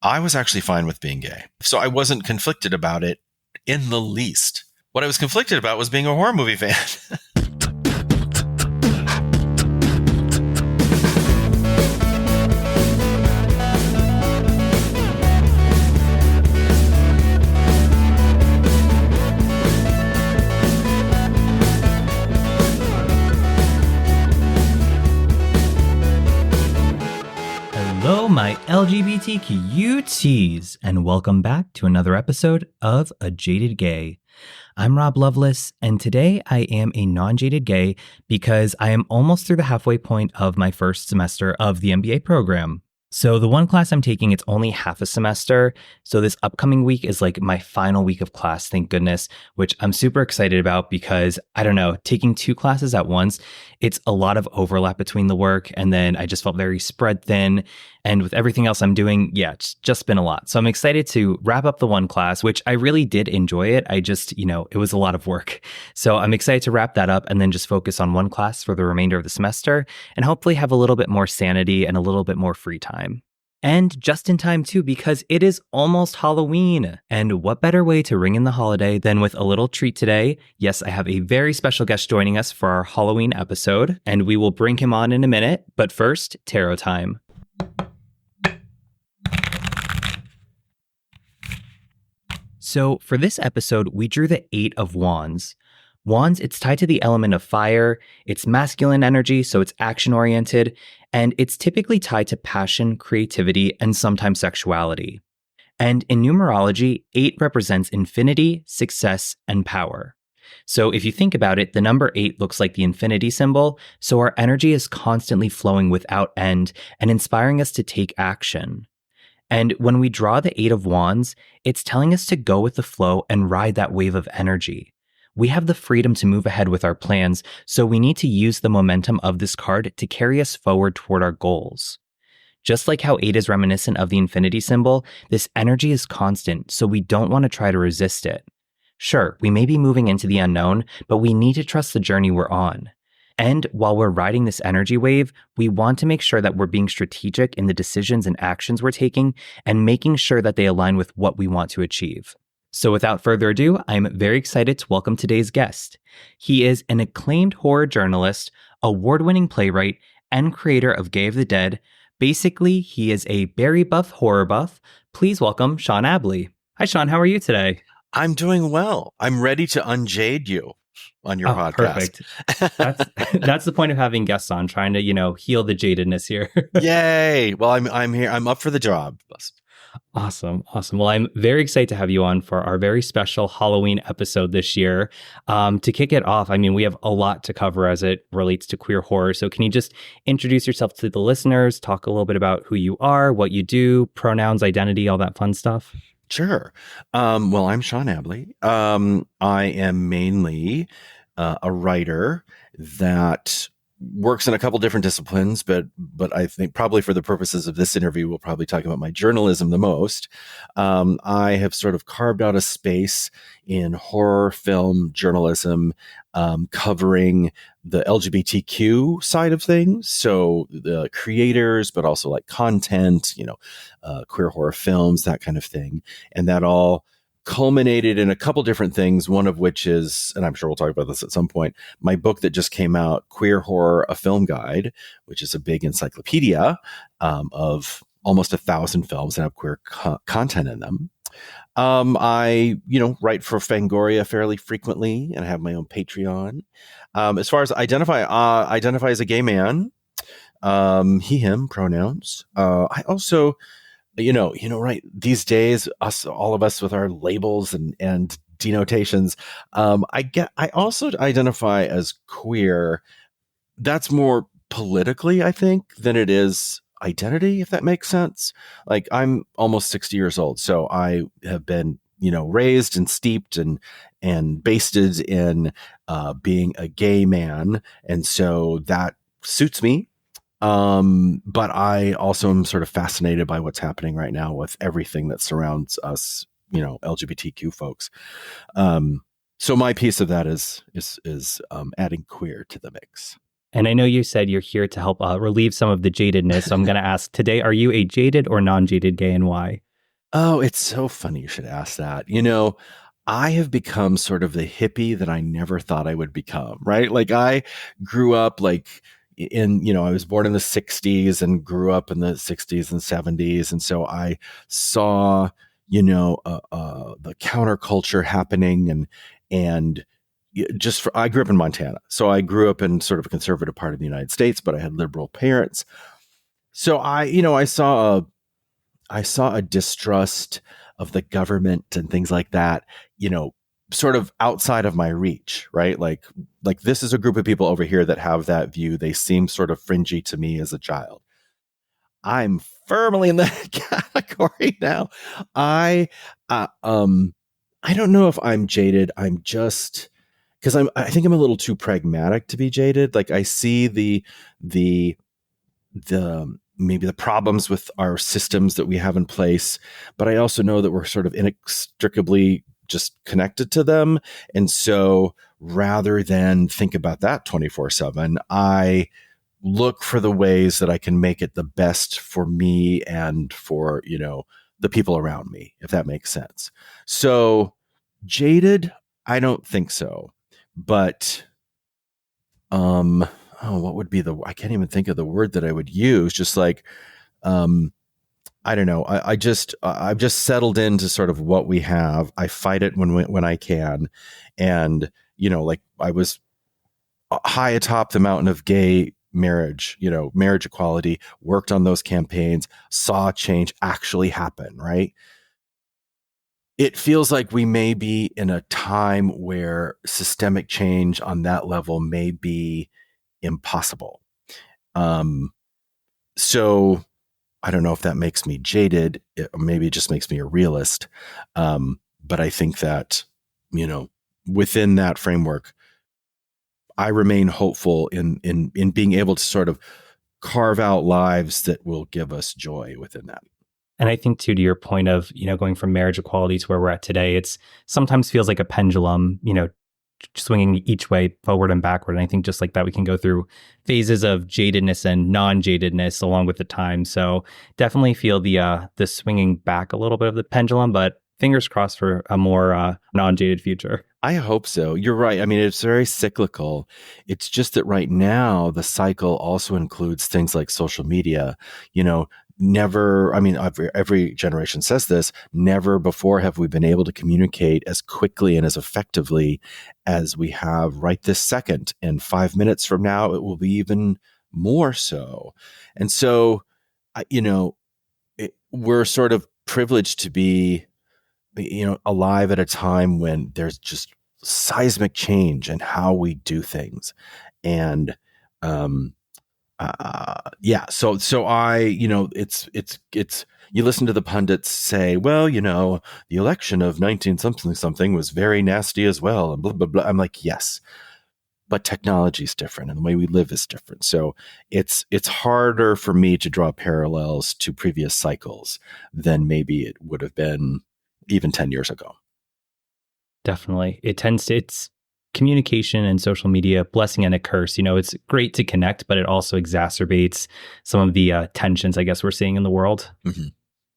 I was actually fine with being gay. So I wasn't conflicted about it in the least. What I was conflicted about was being a horror movie fan. Hello, my LGBTQTs, and welcome back to another episode of A Jaded Gay. I'm Rob Lovelace, and today I am a non-jaded gay because I am almost through the halfway point of my first semester of the MBA program. So the one class I'm taking, it's only half a semester. So this upcoming week is like my final week of class, thank goodness, which I'm super excited about because, I don't know, taking two classes at once, it's a lot of overlap between the work. And then I just felt very spread thin. And with everything else I'm doing, yeah, it's just been a lot. So I'm excited to wrap up the one class, which I really did enjoy it. I just, it was a lot of work. So I'm excited to wrap that up and then just focus on one class for the remainder of the semester and hopefully have a little bit more sanity and a little bit more free time. And just in time too, because it is almost Halloween. And what better way to ring in the holiday than with a little treat today? Yes, I have a very special guest joining us for our Halloween episode, and we will bring him on in a minute. But first, tarot time. So for this episode, we drew the 8 of Wands. Wands, it's tied to the element of fire, it's masculine energy, so it's action-oriented, and it's typically tied to passion, creativity, and sometimes sexuality. And in numerology, 8 represents infinity, success, and power. So if you think about it, the number 8 looks like the infinity symbol, so our energy is constantly flowing without end and inspiring us to take action. And when we draw the 8 of Wands, it's telling us to go with the flow and ride that wave of energy. We have the freedom to move ahead with our plans, so we need to use the momentum of this card to carry us forward toward our goals. Just like how 8 is reminiscent of the infinity symbol, this energy is constant, so we don't want to try to resist it. Sure, we may be moving into the unknown, but we need to trust the journey we're on. And while we're riding this energy wave, we want to make sure that we're being strategic in the decisions and actions we're taking and making sure that they align with what we want to achieve. So without further ado, I'm very excited to welcome today's guest. He is an acclaimed horror journalist, award-winning playwright, and creator of Gay of the Dead. Basically, he is a berry buff horror buff. Please welcome Sean Abley. Hi, Sean. How are you today? I'm doing well. I'm ready to unjade you on your podcast. Perfect. That's the point of having guests on, trying to, heal the jadedness here. Yay. Well, I'm here. I'm up for the job. Awesome. Well, I'm very excited to have you on for our very special Halloween episode this year. To kick it off, we have a lot to cover as it relates to queer horror. So can you just introduce yourself to the listeners, talk a little bit about who you are, what you do, pronouns, identity, all that fun stuff? Sure. Well, I'm Sean Abley. I am mainly a writer that works in a couple different disciplines, but I think probably for the purposes of this interview, we'll probably talk about my journalism the most. I have sort of carved out a space in horror film journalism, covering the LGBTQ side of things. So the creators, but also like content, queer horror films, that kind of thing. And that all culminated in a couple different things, one of which is, and I'm sure we'll talk about this at some point, my book that just came out, Queer Horror, A Film Guide, which is a big encyclopedia of almost 1,000 films that have queer content in them. I, write for Fangoria fairly frequently and I have my own Patreon. As far as identify as a gay man, he, him I also, right, these days, all of us with our labels and denotations, I also identify as queer. That's more politically, I think, than it is identity, if that makes sense. Like, I'm almost 60 years old, so I have been, raised and steeped and basted in being a gay man, and so that suits me. But I also am sort of fascinated by what's happening right now with everything that surrounds us, LGBTQ folks. So my piece of that is adding queer to the mix. And I know you said you're here to help relieve some of the jadedness. So I'm going to ask today, are you a jaded or non-jaded gay, and why? Oh, it's so funny you should ask that. I have become sort of the hippie that I never thought I would become, right? Like I grew up like I was born in the 60s and grew up in the 60s and 70s. And so I saw, the counterculture happening and I grew up in Montana. So I grew up in sort of a conservative part of the United States, but I had liberal parents. So I saw a distrust of the government and things like that, sort of outside of my reach, right? Like this is a group of people over here that have that view. They seem sort of fringy to me as a child. I'm firmly in that category now. I uh, um I don't know if I'm jaded. I'm just because I think I'm a little too pragmatic to be jaded. Like I see the maybe the problems with our systems that we have in place, but I also know that we're sort of inextricably just connected to them. And so rather than think about that 24/7, I look for the ways that I can make it the best for me and for, the people around me, if that makes sense. So jaded, I don't think so. But what would be I can't even think of the word that I would use. Just like, um, I don't know. I've just settled into sort of what we have. I fight it when I can. And, like I was high atop the mountain of gay marriage, marriage equality, worked on those campaigns, saw change actually happen. Right. It feels like we may be in a time where systemic change on that level may be impossible. Um, so I don't know if that makes me jaded. Maybe it just makes me a realist. But I think that, you know, within that framework, I remain hopeful in being able to sort of carve out lives that will give us joy within that. And I think too, to your point of, going from marriage equality to where we're at today, it's sometimes feels like a pendulum, swinging each way forward and backward. And I think just like that, we can go through phases of jadedness and non-jadedness along with the time. So definitely feel the swinging back a little bit of the pendulum, but fingers crossed for a more non-jaded future. I hope so. You're right. I mean, it's very cyclical. It's just that right now, the cycle also includes things like social media. Never, I mean, every generation says this, never before have we been able to communicate as quickly and as effectively as we have right this second. And 5 minutes from now, it will be even more so. And so, we're sort of privileged to be alive at a time when there's just seismic change in how we do things. And, yeah, so I, it's, you listen to the pundits say, well, the election of 19 something was very nasty as well. And blah, blah, blah. I'm like, yes, but technology is different and the way we live is different. So it's harder for me to draw parallels to previous cycles than maybe it would have been even 10 years ago. Definitely. It's communication and social media, blessing and a curse. It's great to connect, but it also exacerbates some of the tensions, I guess, we're seeing in the world. Mm-hmm.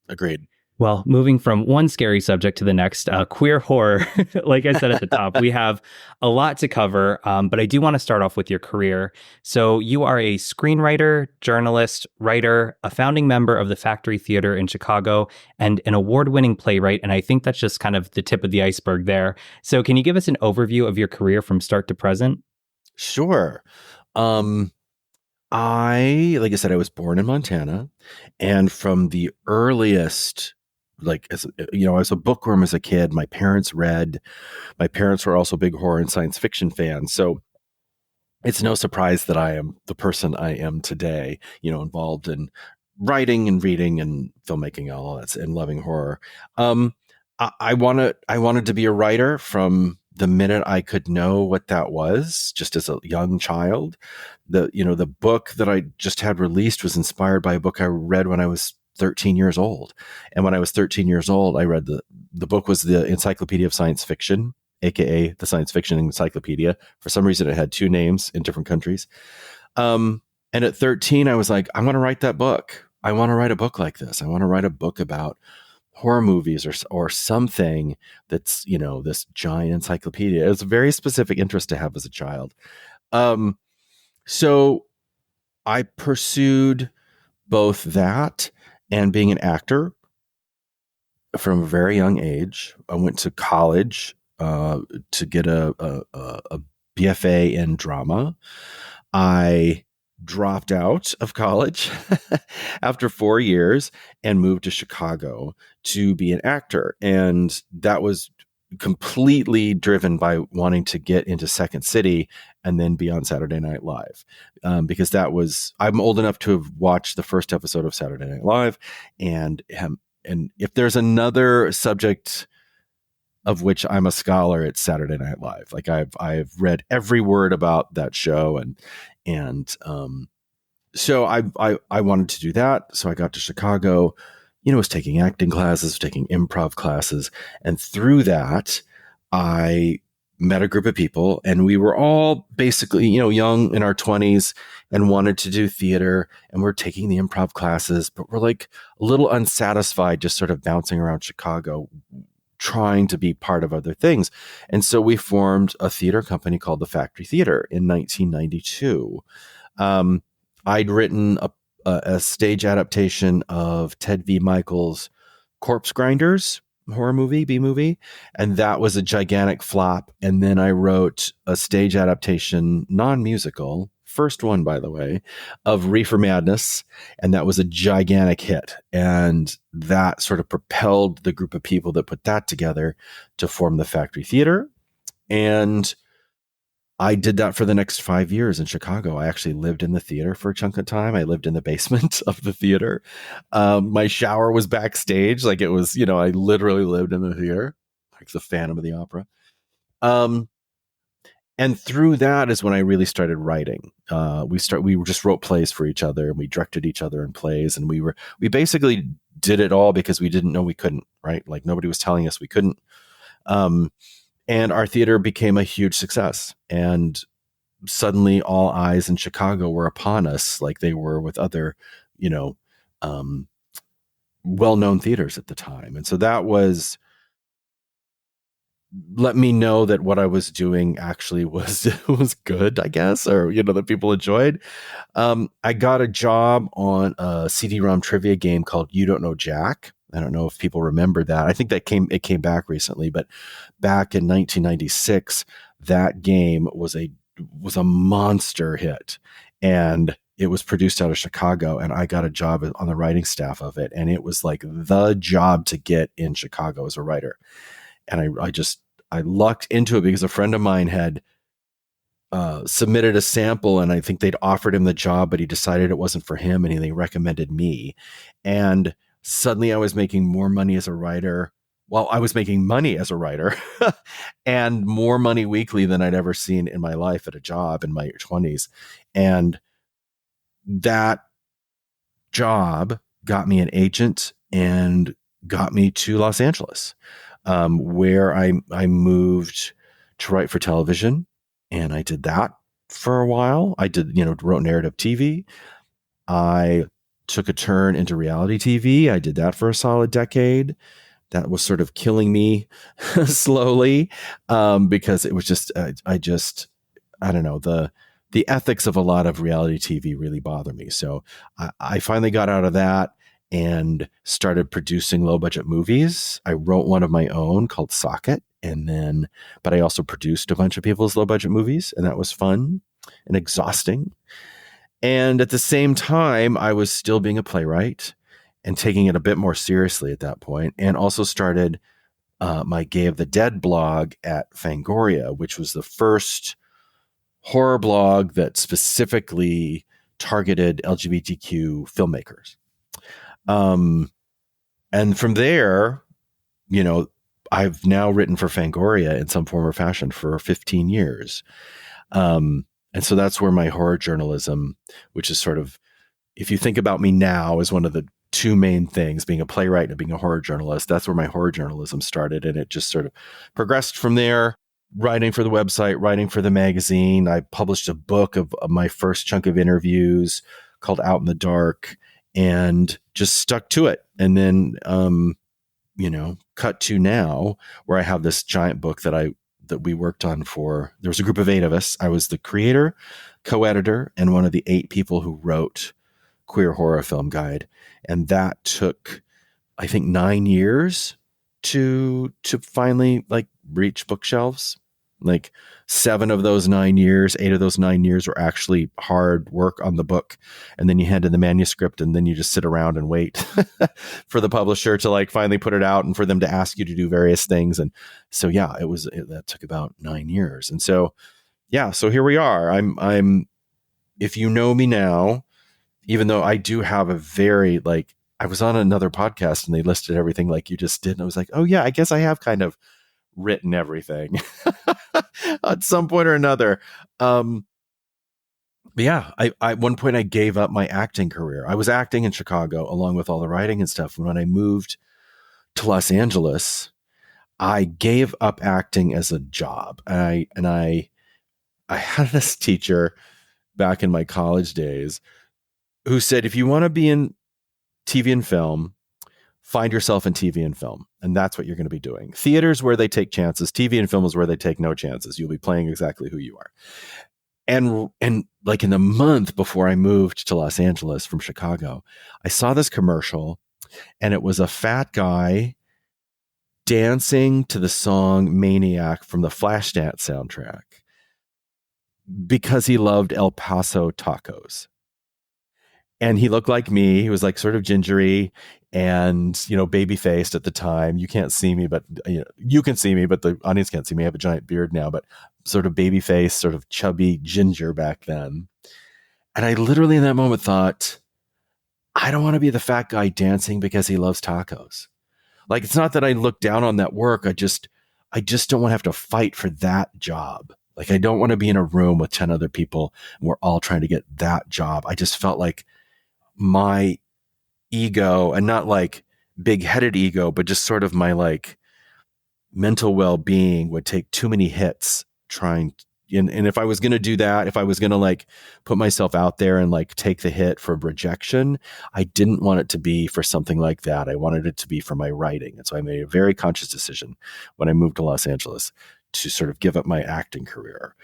Agreed. Well, moving from one scary subject to the next, queer horror. Like I said at the top, we have a lot to cover, but I do want to start off with your career. So you are a screenwriter, journalist, writer, a founding member of the Factory Theater in Chicago, and an award-winning playwright. And I think that's just kind of the tip of the iceberg there. So can you give us an overview of your career from start to present? Sure. Like I said, I was born in Montana, and from the earliest, I was a bookworm as a kid. My parents read. My parents were also big horror and science fiction fans. So it's no surprise that I am the person I am today, involved in writing and reading and filmmaking, all that, and loving horror. I wanted to be a writer from the minute I could know what that was, just as a young child. The book that I just had released was inspired by a book I read when I was 13 years old. And when I was 13 years old, I read the book was the Encyclopedia of Science Fiction, aka the Science Fiction Encyclopedia. For some reason, it had two names in different countries. And at 13, I was like, I want to write that book. I want to write a book like this. I want to write a book about horror movies or something that's, this giant encyclopedia. It was a very specific interest to have as a child. Um, so I pursued both that and being an actor from a very young age. I went to college to get a BFA in drama. I dropped out of college after 4 years and moved to Chicago to be an actor. And that was completely driven by wanting to get into Second City and then be on Saturday Night Live. Because I'm old enough to have watched the first episode of Saturday Night Live. And if there's another subject of which I'm a scholar, it's Saturday Night Live. Like I've read every word about that show, and so I wanted to do that. So I got to Chicago, was taking acting classes, taking improv classes, and through that, I met a group of people, and we were all basically, young in our 20s and wanted to do theater, and we're taking the improv classes, but we're like a little unsatisfied, just sort of bouncing around Chicago, trying to be part of other things. And so we formed a theater company called the Factory Theater in 1992. I'd written a stage adaptation of Ted V. Michael's Corpse Grinders horror movie, B movie, and that was a gigantic flop. And then I wrote a stage adaptation, non-musical, first one, by the way, of Reefer Madness, and that was a gigantic hit. And that sort of propelled the group of people that put that together to form the Factory Theater. And I did that for the next 5 years in Chicago. I actually lived in the theater for a chunk of time. I lived in the basement of the theater. My shower was backstage. Like it was, I literally lived in the theater, like the Phantom of the Opera. And through that is when I really started writing. We just wrote plays for each other, and we directed each other in plays. And we basically did it all because we didn't know we couldn't, right? Like nobody was telling us we couldn't. And our theater became a huge success. And suddenly all eyes in Chicago were upon us like they were with other, well-known theaters at the time. And so that let me know that what I was doing actually was good, I guess, or, that people enjoyed. I got a job on a CD-ROM trivia game called You Don't Know Jack. I don't know if people remember that. I think it came back recently, but back in 1996, that game was a monster hit, and it was produced out of Chicago, and I got a job on the writing staff of it, and it was like the job to get in Chicago as a writer. And I lucked into it because a friend of mine had submitted a sample, and I think they'd offered him the job, but he decided it wasn't for him, and they recommended me. And suddenly I was making more money as a writer. Well, I was making money as a writer and more money weekly than I'd ever seen in my life at a job in my 20s. And that job got me an agent and got me to Los Angeles, where I moved to write for television. And I did that for a while. I wrote narrative TV. I took a turn into reality TV. I did that for a solid decade. That was sort of killing me slowly, because it was just, I don't know, the ethics of a lot of reality TV really bother me. So I finally got out of that and started producing low budget movies. I wrote one of my own called Socket, but I also produced a bunch of people's low budget movies, and that was fun and exhausting. And at the same time, I was still being a playwright and taking it a bit more seriously at that point, and also started my Gay of the Dead blog at Fangoria, which was the first horror blog that specifically targeted LGBTQ filmmakers. And from there, I've now written for Fangoria in some form or fashion for 15 years. And so that's where my horror journalism, which is sort of, if you think about me now as one of the two main things, being a playwright and being a horror journalist, that's where my horror journalism started. And it just sort of progressed from there, writing for the website, writing for the magazine. I published a book of my first chunk of interviews called Out in the Dark, and just stuck to it. And then, cut to now where I have this giant book that we worked on for, there was a group of 8 of us. I was the creator, co-editor, and one of the 8 people who wrote Queer Horror Film Guide. And that took, I think, 9 years to finally like reach bookshelves. Like 7 of those 9 years, 8 of those 9 years were actually hard work on the book. And then you hand in the manuscript and then you just sit around and wait for the publisher to like finally put it out and for them to ask you to do various things. And so, yeah, that took about 9 years. And so, yeah, so here we are. If you know me now, even though I do have a very like, I was on another podcast and they listed everything like you just did. And I was like, oh yeah, I guess I have kind of written everything at some point or another. But yeah, I at one point I gave up my acting career. I was acting in Chicago along with all the writing and stuff. And when I moved to Los Angeles, I gave up acting as a job. And I had this teacher back in my college days who said, if you want to be in TV and film, find yourself in TV and film. And that's what you're going to be doing. Theater's where they take chances. TV and film is where they take no chances. You'll be playing exactly who you are. And like in the month before I moved to Los Angeles from Chicago, I saw this commercial and it was a fat guy dancing to the song Maniac from the Flashdance soundtrack because he loved El Paso tacos. And he looked like me. He was like sort of gingery and, baby faced at the time. You can't see me, but you can see me, but the audience can't see me. I have a giant beard now, but sort of baby face, sort of chubby ginger back then. And I literally in that moment thought, I don't want to be the fat guy dancing because he loves tacos. Like, it's not that I look down on that work. I just don't want to have to fight for that job. Like, I don't want to be in a room with 10 other people and we're all trying to get that job. I just felt like my ego, and not like big-headed ego, but just sort of my like mental well-being would take too many hits trying. And if I was going to do that, if I was going to like put myself out there and like take the hit for rejection, I didn't want it to be for something like that. I wanted it to be for my writing. And so I made a very conscious decision when I moved to Los Angeles to sort of give up my acting career.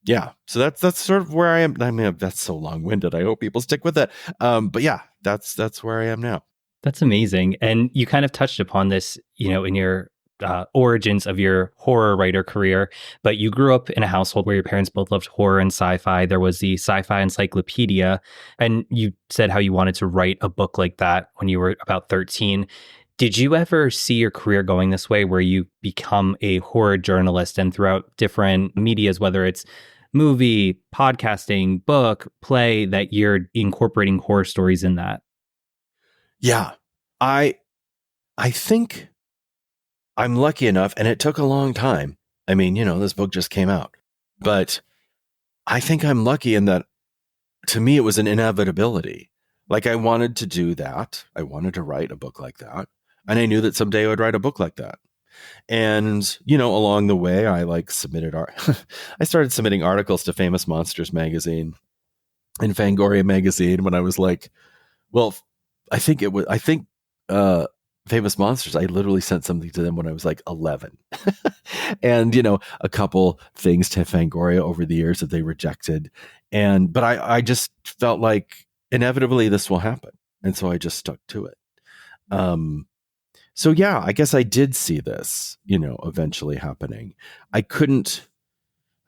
Yeah, so that's sort of where I am. I mean, that's so long-winded. I hope people stick with it. But yeah, that's where I am now. That's amazing. And you kind of touched upon this, in your origins of your horror writer career, but you grew up in a household where your parents both loved horror and sci-fi. There was the sci-fi encyclopedia, and you said how you wanted to write a book like that when you were about 13. Did you ever see your career going this way where you become a horror journalist and throughout different medias, whether it's movie, podcasting, book, play, that you're incorporating horror stories in that? Yeah, I think I'm lucky enough, and it took a long time. I mean, this book just came out, but I think I'm lucky in that, to me, it was an inevitability. Like, I wanted to do that. I wanted to write a book like that. And I knew that someday I would write a book like that. And, along the way, I like submitted I started submitting articles to Famous Monsters magazine and Fangoria magazine when I was like, well, I think Famous Monsters, I literally sent something to them when I was like 11. And, a couple things to Fangoria over the years that they rejected. But I just felt like inevitably this will happen. And so I just stuck to it. So yeah, I guess I did see this, eventually happening. I don't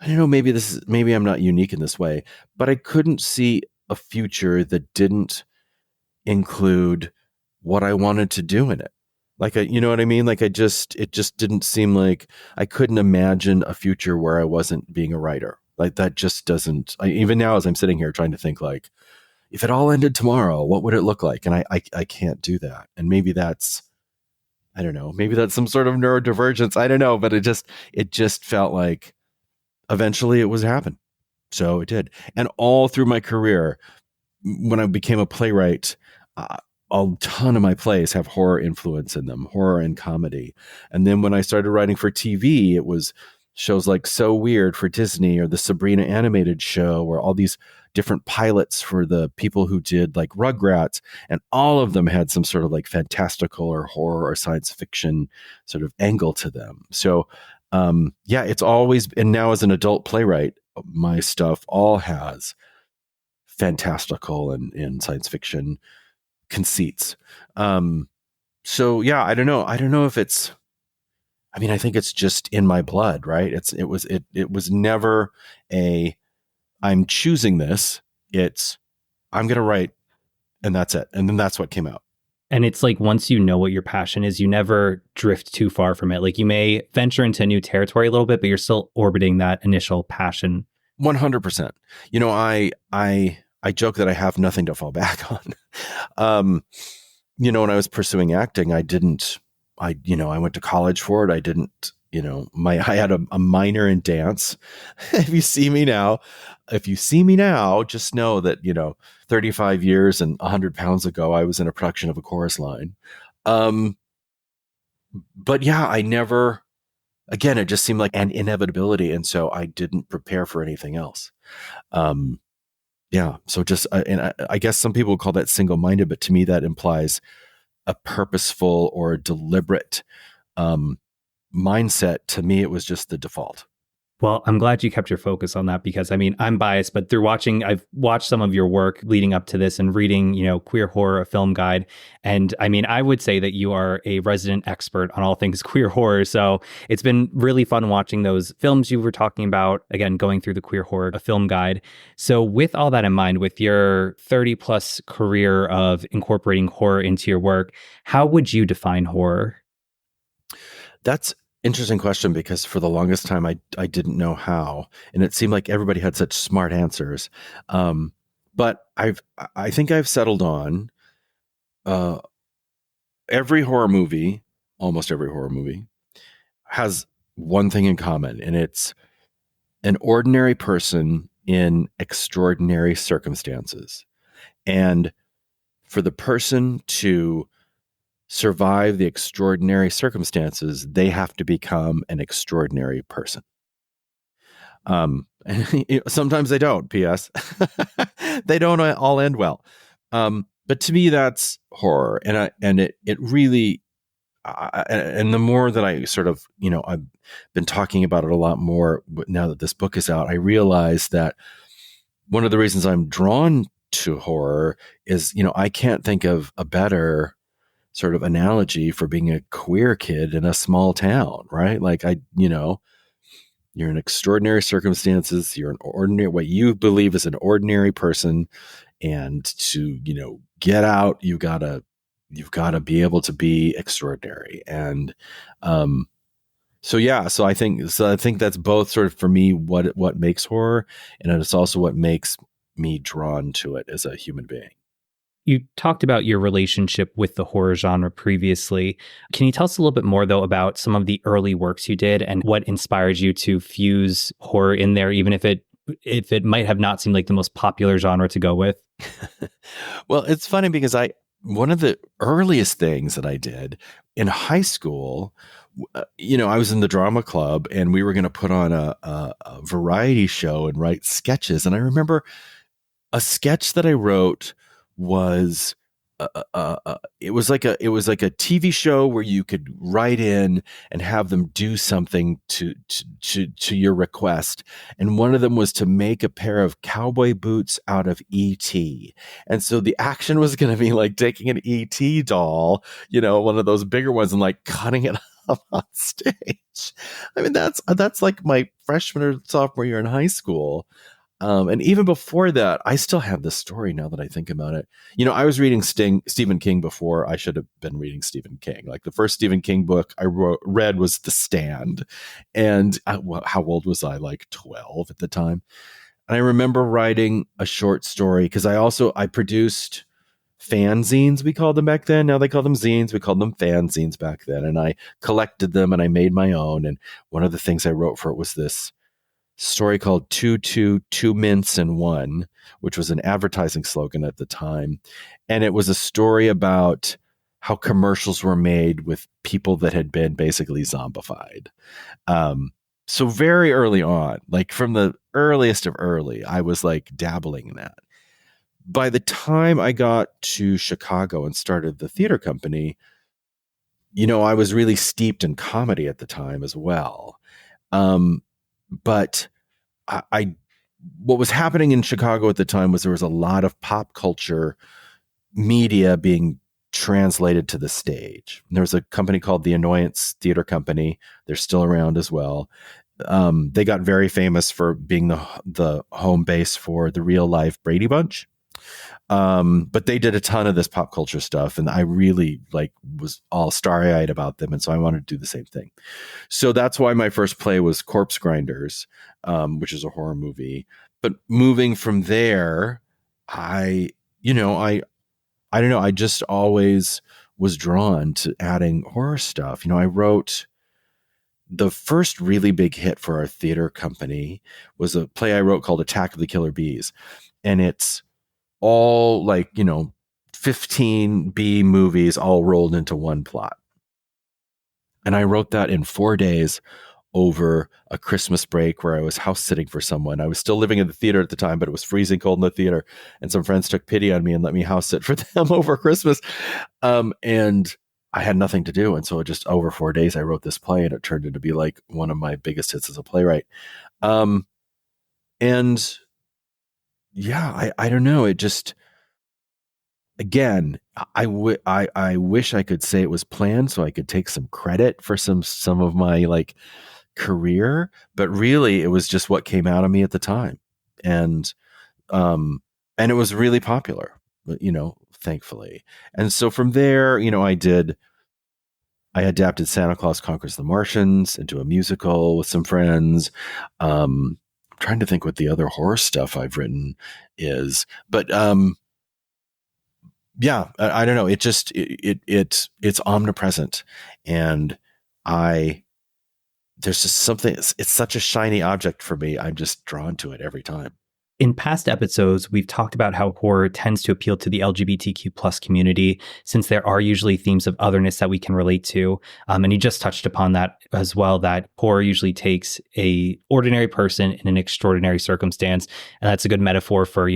know, maybe I'm not unique in this way, but I couldn't see a future that didn't include what I wanted to do in it. Like, you know what I mean? Like, it just didn't seem like I couldn't imagine a future where I wasn't being a writer. Like, that just doesn't, even now as I'm sitting here trying to think like, if it all ended tomorrow, what would it look like? And I can't do that. And maybe that's, I don't know, maybe that's some sort of neurodivergence. I don't know, but it just felt like eventually it was happen. So it did. And all through my career, when I became a playwright, a ton of my plays have horror influence in them, horror and comedy. And then when I started writing for TV, it was shows like So Weird for Disney or the Sabrina animated show, or all these different pilots for the people who did like Rugrats, and all of them had some sort of like fantastical or horror or science fiction sort of angle to them. So yeah, it's always, and now as an adult playwright, my stuff all has fantastical and science fiction conceits. So yeah, I don't know. I don't know if it's, I mean, I think it's just in my blood, right? It was never a, I'm choosing this. It's, I'm going to write, and that's it. And then that's what came out. And it's like once you know what your passion is, you never drift too far from it. Like you may venture into new territory a little bit, but you're still orbiting that initial passion. 100%. You know, I joke that I have nothing to fall back on. You know, when I was pursuing acting, I went to college for it. I didn't, you know, I had a minor in dance. If you see me now, just know that, you know, 35 years and 100 pounds ago, I was in a production of A Chorus Line. But yeah, again, it just seemed like an inevitability. And so I didn't prepare for anything else. Yeah. So just, and I guess some people call that single-minded, but to me, that implies a purposeful or a deliberate mindset. To me, it was just the default. Well, I'm glad you kept your focus on that because I mean, I'm biased, but I've watched some of your work leading up to this and reading, you know, Queer Horror, a film guide. And I mean, I would say that you are a resident expert on all things queer horror. So it's been really fun watching those films you were talking about, again, going through the Queer Horror, a film guide. So with all that in mind, with your 30 plus career of incorporating horror into your work, how would you define horror? That's interesting question, because for the longest time I didn't know how, and it seemed like everybody had such smart answers. But I think I've settled on every horror movie, almost every horror movie, has one thing in common, and it's an ordinary person in extraordinary circumstances. And for the person to survive the extraordinary circumstances, they have to become an extraordinary person. And sometimes they don't. P.S. They don't all end well. But to me, that's horror, and it really. And the more that I sort of, you know, I've been talking about it a lot more now that this book is out, I realize that one of the reasons I'm drawn to horror is, you know, I can't think of a better sort of analogy for being a queer kid in a small town, right? Like you know, you're in extraordinary circumstances, you're an ordinary, what you believe is an ordinary person. And to, you know, get out, you've got to be able to be extraordinary. And, so yeah, so I think that's both sort of for me, what makes horror. And it's also what makes me drawn to it as a human being. You talked about your relationship with the horror genre previously. Can you tell us a little bit more, though, about some of the early works you did and what inspired you to fuse horror in there, even if it might have not seemed like the most popular genre to go with? Well, it's funny because one of the earliest things that I did in high school, you know, I was in the drama club and we were going to put on a variety show and write sketches. And I remember a sketch that I wrote was it was like a TV show where you could write in and have them do something to your request, and one of them was to make a pair of cowboy boots out of E.T. And so the action was going to be like taking an E.T. doll, you know, one of those bigger ones, and like cutting it up on stage. I mean, that's like my freshman or sophomore year in high school. And even before that, I still have this story now that I think about it. You know, I was reading Stephen King before I should have been reading Stephen King. Like the first Stephen King book I read was The Stand. And how old was I? Like 12 at the time. And I remember writing a short story because I produced fanzines, we called them back then. Now they call them zines. We called them fanzines back then. And I collected them and I made my own. And one of the things I wrote for it was this story called two mints and one, which was an advertising slogan at the time. And it was a story about how commercials were made with people that had been basically zombified. So very early on, like from the earliest of early, I was like dabbling in that. By the time I got to Chicago and started the theater company, I was really steeped in comedy at the time as well. But I what was happening in Chicago at the time was there was a lot of pop culture media being translated to the stage. There was a company called the Annoyance Theater Company. They're still around as well. They got very famous for being the home base for the real life Brady Bunch. But they did a ton of this pop culture stuff, and I really was all starry eyed about them, and so I wanted to do the same thing. So that's why my first play was Corpse Grinders, which is a horror movie. But moving from there, I don't know. I just always was drawn to adding horror stuff. I wrote the first really big hit for our theater company was a play I wrote called Attack of the Killer Bees. And it's all 15 B movies all rolled into one plot. And I wrote that in 4 days over a Christmas break where I was house sitting for someone. I was still living in the theater at the time, but it was freezing cold in the theater. And some friends took pity on me and let me house sit for them over Christmas. And I had nothing to do. And so just over 4 days, I wrote this play, and it turned into be like one of my biggest hits as a playwright. And yeah, I don't know. It just, again, I wish I could say it was planned so I could take some credit for some of my career, but really it was just what came out of me at the time. And it was really popular, thankfully. And so from there, I adapted Santa Claus Conquers the Martians into a musical with some friends. I'm trying to think what the other horror stuff I've written is, but yeah, I don't know. It just it's omnipresent, and there's just something. It's such a shiny object for me. I'm just drawn to it every time. In past episodes, we've talked about how horror tends to appeal to the LGBTQ plus community, since there are usually themes of otherness that we can relate to. And you just touched upon that as well, that horror usually takes a ordinary person in an extraordinary circumstance. And that's a good metaphor for,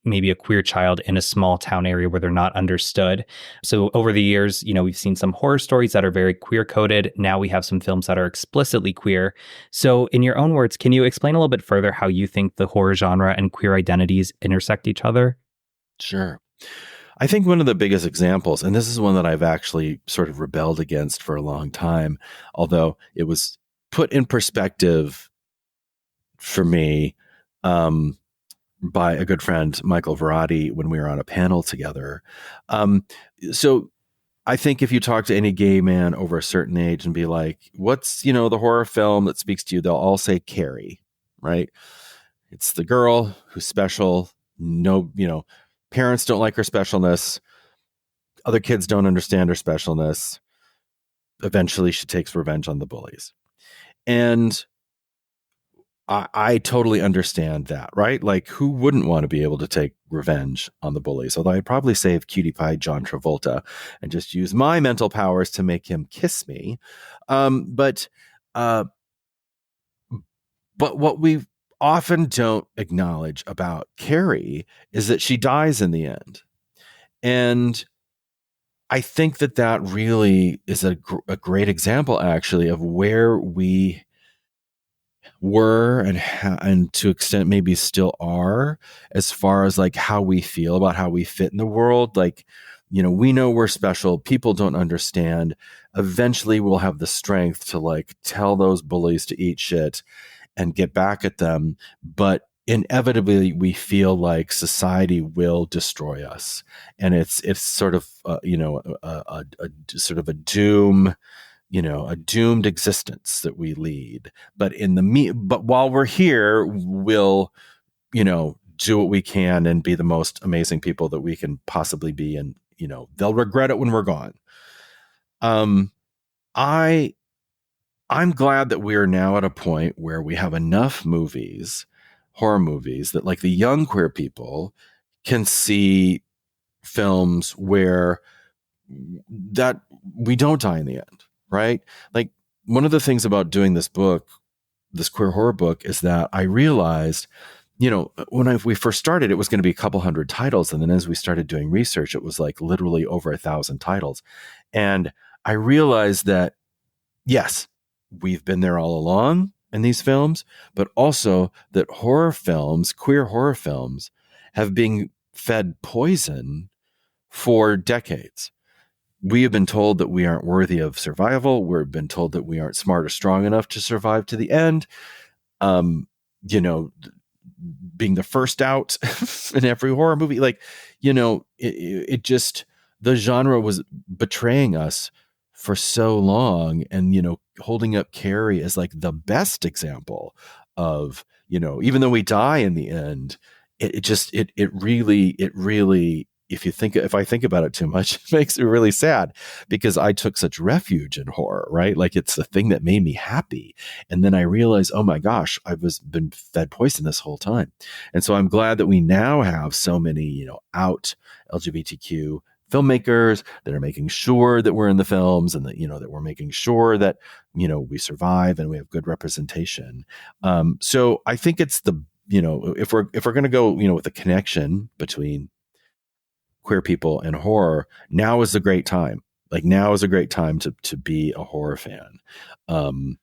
maybe a queer child in a small town area where they're not understood. So over the years, we've seen some horror stories that are very queer coded. Now we have some films that are explicitly queer. So in your own words, can you explain a little bit further how you think the horror genre and queer identities intersect each other? Sure. I think one of the biggest examples, and this is one that I've actually sort of rebelled against for a long time, although it was put in perspective for me, by a good friend, Michael Verratti, when we were on a panel together. So I think if you talk to any gay man over a certain age and be like, what's, the horror film that speaks to you? They'll all say Carrie, right? It's the girl who's special. No, parents don't like her specialness. Other kids don't understand her specialness. Eventually she takes revenge on the bullies. And I totally understand that, right? Like, who wouldn't want to be able to take revenge on the bullies? Although I'd probably save Cutie Pie John Travolta and just use my mental powers to make him kiss me. But what we often don't acknowledge about Carrie is that she dies in the end. And I think that really is a great example, actually, of where we were and to extent maybe still are, as far as how we feel about how we fit in the world. We know we're special. People don't understand. Eventually we'll have the strength to tell those bullies to eat shit and get back at them. But inevitably we feel like society will destroy us. And it's sort of, a sort of a doom, a doomed existence that we lead. But but while we're here, we'll, do what we can and be the most amazing people that we can possibly be. And, they'll regret it when we're gone. I'm glad that we are now at a point where we have enough movies, horror movies, that the young queer people can see films where that we don't die in the end. Right? One of the things about doing this book this queer horror book is that I realized, when we first started, it was going to be a couple hundred titles. And then as we started doing research, it was like literally over 1,000 titles. And I realized that, yes, we've been there all along in these films, but also that horror films, queer horror films, have been fed poison for decades. We have been told that we aren't worthy of survival. We've been told that we aren't smart or strong enough to survive to the end. Um, you know, being the first out in every horror movie, like, it just, the genre was betraying us for so long. And, holding up Carrie as like the best example of, even though we die in the end, it really, if I think about it too much, it makes me really sad, because I took such refuge in horror, right? Like, it's the thing that made me happy. And then I realized, oh my gosh, been fed poison this whole time. And so I'm glad that we now have so many, out LGBTQ filmmakers that are making sure that we're in the films, and that, that we're making sure that, we survive and we have good representation. So I think it's the, if we're going to go, with the connection between queer people and horror, now is a great time. Like, now is a great time to be a horror fan. Um,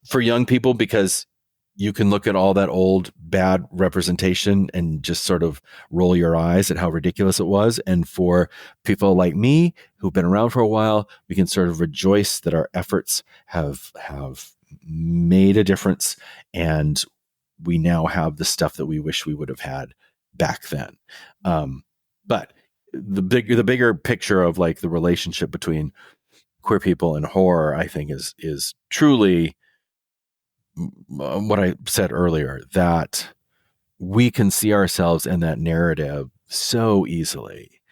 for young people, because you can look at all that old bad representation and just sort of roll your eyes at how ridiculous it was. And for people like me who've been around for a while, we can sort of rejoice that our efforts have made a difference, and we now have the stuff that we wish we would have had back then. But the bigger picture of like the relationship between queer people and horror, I think is truly what I said earlier, that we can see ourselves in that narrative so easily.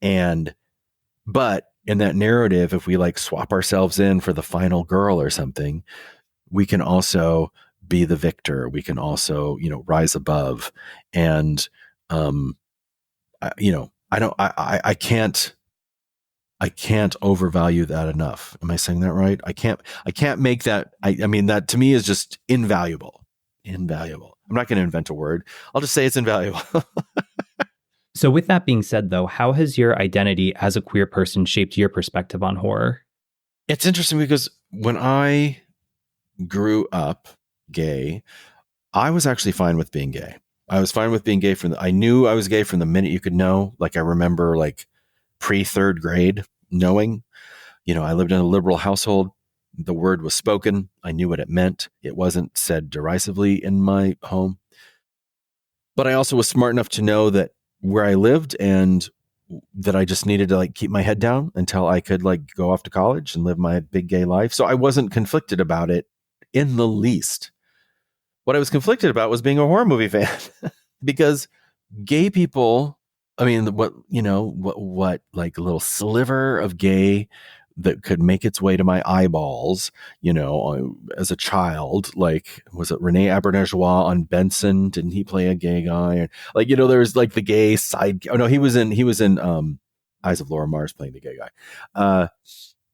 But in that narrative, if we like swap ourselves in for the final girl or something, we can also be the victor. We can also, rise above. And, I can't overvalue that enough. Am I saying that right? I can't make that. I mean, that to me is just invaluable. Invaluable. I'm not going to invent a word. I'll just say it's invaluable. So, with that being said, though, how has your identity as a queer person shaped your perspective on horror? It's interesting because when I grew up gay, I was actually fine with being gay. I was fine with being gay I knew I was gay from the minute you could know. Like, I remember like pre-third grade knowing, I lived in a liberal household. The word was spoken. I knew what it meant. It wasn't said derisively in my home. But I also was smart enough to know that where I lived, and that I just needed to like keep my head down until I could like go off to college and live my big gay life. So I wasn't conflicted about it in the least. What I was conflicted about was being a horror movie fan because gay people, I mean, what like a little sliver of gay that could make its way to my eyeballs, as a child, like, was it Rene Aubernajois on Benson? Didn't he play a gay guy? And like, there's like the gay side. Oh no, he was in Eyes of Laura Mars playing the gay guy. But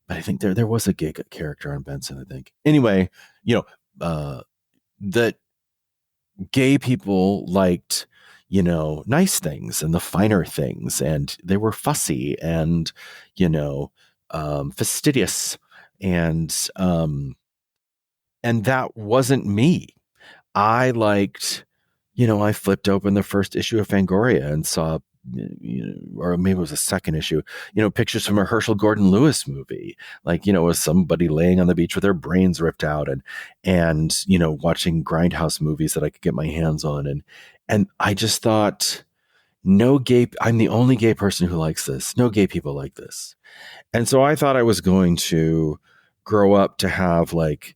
I think there was a gay character on Benson, I think. Anyway, that gay people liked, nice things and the finer things, and they were fussy and, fastidious, and that wasn't me. I liked, I flipped open the first issue of Fangoria and saw, or maybe it was a second issue, pictures from a Herschel Gordon Lewis movie, like, with somebody laying on the beach with their brains ripped out, and watching grindhouse movies that I could get my hands on, and I just thought, I'm the only gay person who likes this. No gay people like this. And so I thought I was going to grow up to have like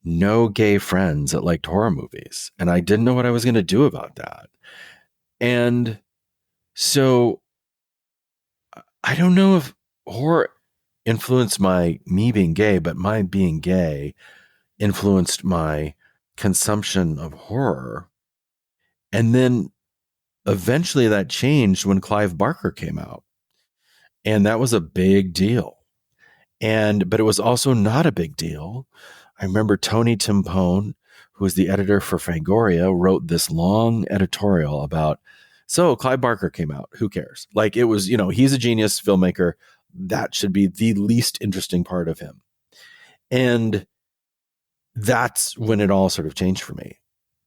no gay friends that liked horror movies. And I didn't know what I was going to do about that. And so I don't know if horror influenced me being gay, but my being gay influenced my consumption of horror. And then eventually that changed when Clive Barker came out. And that was a big deal. But it was also not a big deal. I remember Tony Timpone, who was the editor for Fangoria, wrote this long editorial about, so Clive Barker came out. Who cares? Like, it was, he's a genius filmmaker. That should be the least interesting part of him. And that's when it all sort of changed for me.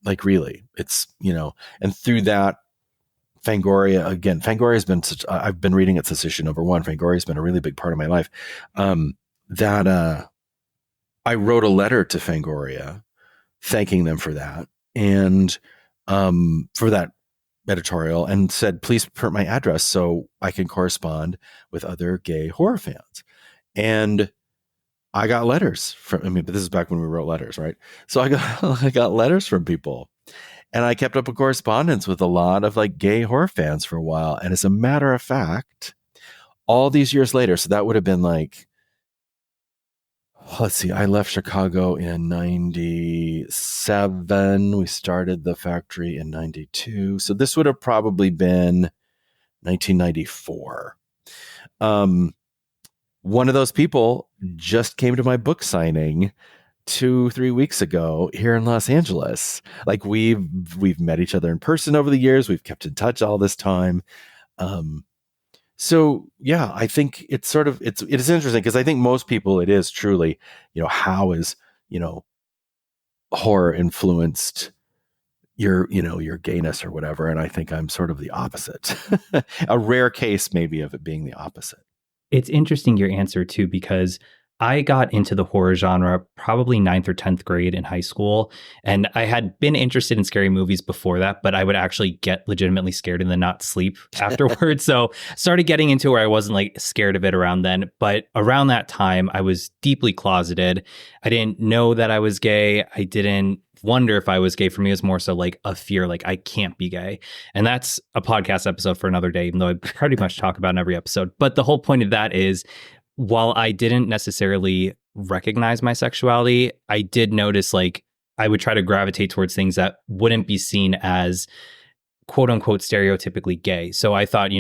Like, really, it's, and through that, Fangoria has been I've been reading it since issue number 1. Fangoria has been a really big part of my life. I wrote a letter to Fangoria thanking them for that and for that editorial, and said, please print my address so I can correspond with other gay horror fans. And I got letters but this is back when we wrote letters, right? So I got letters from people, and I kept up a correspondence with a lot of like gay horror fans for a while. And as a matter of fact, all these years later, so that would have been like, let's see, I left Chicago in 97. We started the factory in 92. So this would have probably been 1994. One of those people just came to my book signing 2-3 weeks ago here in Los Angeles. Like, we've met each other in person over the years. We've kept in touch all this time. So yeah, I think it is interesting, because I think most people, it is truly, how is, horror influenced your gayness or whatever. And I think I'm sort of the opposite. A rare case maybe of it being the opposite. It's interesting, your answer too, because I got into the horror genre probably 9th or 10th grade in high school. And I had been interested in scary movies before that, but I would actually get legitimately scared and then not sleep afterwards. So started getting into where I wasn't like scared of it around then. But around that time, I was deeply closeted. I didn't know that I was gay. I didn't wonder if I was gay. For me, it was more so like a fear, like I can't be gay. And that's a podcast episode for another day, even though I pretty much talk about in every episode. But the whole point of that is, while I didn't necessarily recognize my sexuality, I did notice like I would try to gravitate towards things that wouldn't be seen as quote unquote stereotypically gay. So I thought,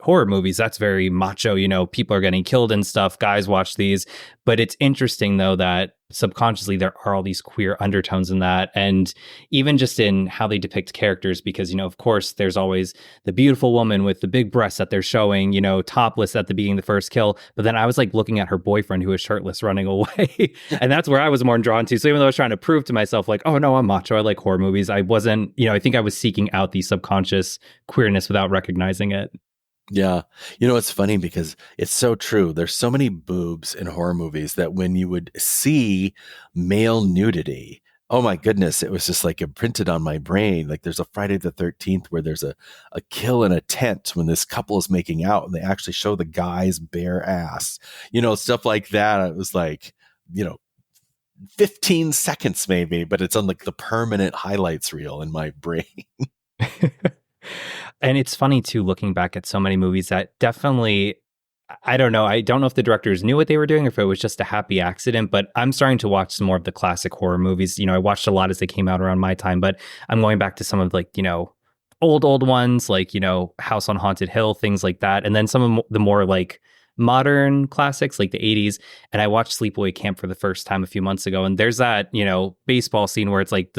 horror movies, that's very macho, people are getting killed and stuff. Guys watch these. But it's interesting, though, that subconsciously there are all these queer undertones in that. And even just in how they depict characters, because, of course, there's always the beautiful woman with the big breasts that they're showing, topless at the beginning of the first kill. But then I was like looking at her boyfriend who was shirtless running away. And that's where I was more drawn to. So even though I was trying to prove to myself, like, oh, no, I'm macho, I like horror movies, I wasn't, I think I was seeking out the subconscious queerness without recognizing it. Yeah. It's funny because it's so true. There's so many boobs in horror movies that when you would see male nudity, oh my goodness, it was just like imprinted on my brain. Like, there's a Friday the 13th where there's a kill in a tent when this couple is making out and they actually show the guy's bare ass, stuff like that. It was like, 15 seconds maybe, but it's on like the permanent highlights reel in my brain. And it's funny too, looking back at so many movies that definitely, I don't know if the directors knew what they were doing or if it was just a happy accident, but I'm starting to watch some more of the classic horror movies. I watched a lot as they came out around my time, but I'm going back to some of like, old ones, like, House on Haunted Hill, things like that. And then some of the more like modern classics like the 80s. And I watched Sleepaway Camp for the first time a few months ago. And there's that, baseball scene where it's like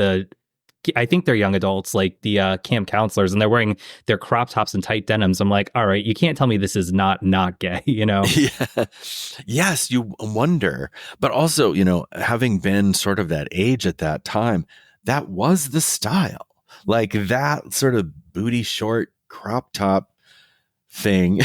I think they're young adults, like the camp counselors, and they're wearing their crop tops and tight denims. I'm like, all right, you can't tell me this is not gay, Yeah. Yes, you wonder. But also, having been sort of that age at that time, that was the style. Like, that sort of booty short crop top thing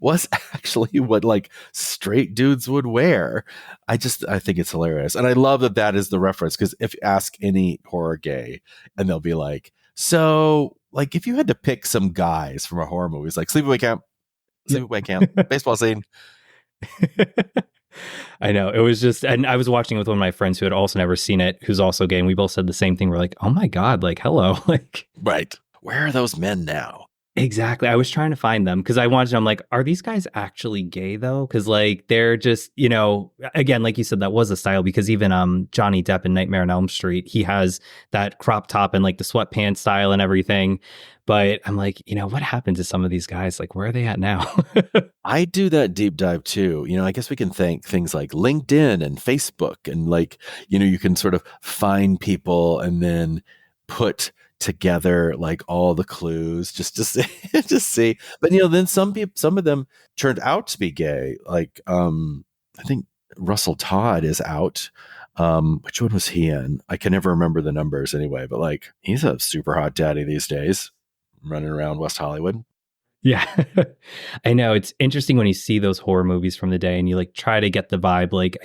was actually what like straight dudes would wear. I think it's hilarious. And I love that is the reference, because if you ask any horror gay and they'll be like, so like if you had to pick some guys from a horror movie, it's like Sleepaway Camp, baseball scene. I know. It was just, and I was watching it with one of my friends who had also never seen it, who's also gay, and we both said the same thing. We're like, oh my God, like, hello. Like, right. Where are those men now? Exactly. I was trying to find them because I wanted to, I'm like, are these guys actually gay though? Because like they're just, again, like you said, that was a style because even Johnny Depp in Nightmare on Elm Street, he has that crop top and like the sweatpants style and everything. But I'm like, what happened to some of these guys? Like, where are they at now? I do that deep dive too. I guess we can thank things like LinkedIn and Facebook and like, you can sort of find people and then put together like all the clues just to see just see. But then some of them turned out to be gay. Like I think Russell Todd is out. Which one was he in? I can never remember the numbers anyway, but like he's a super hot daddy these days, running around West Hollywood. Yeah. I know. It's interesting when you see those horror movies from the day and you like try to get the vibe. Like,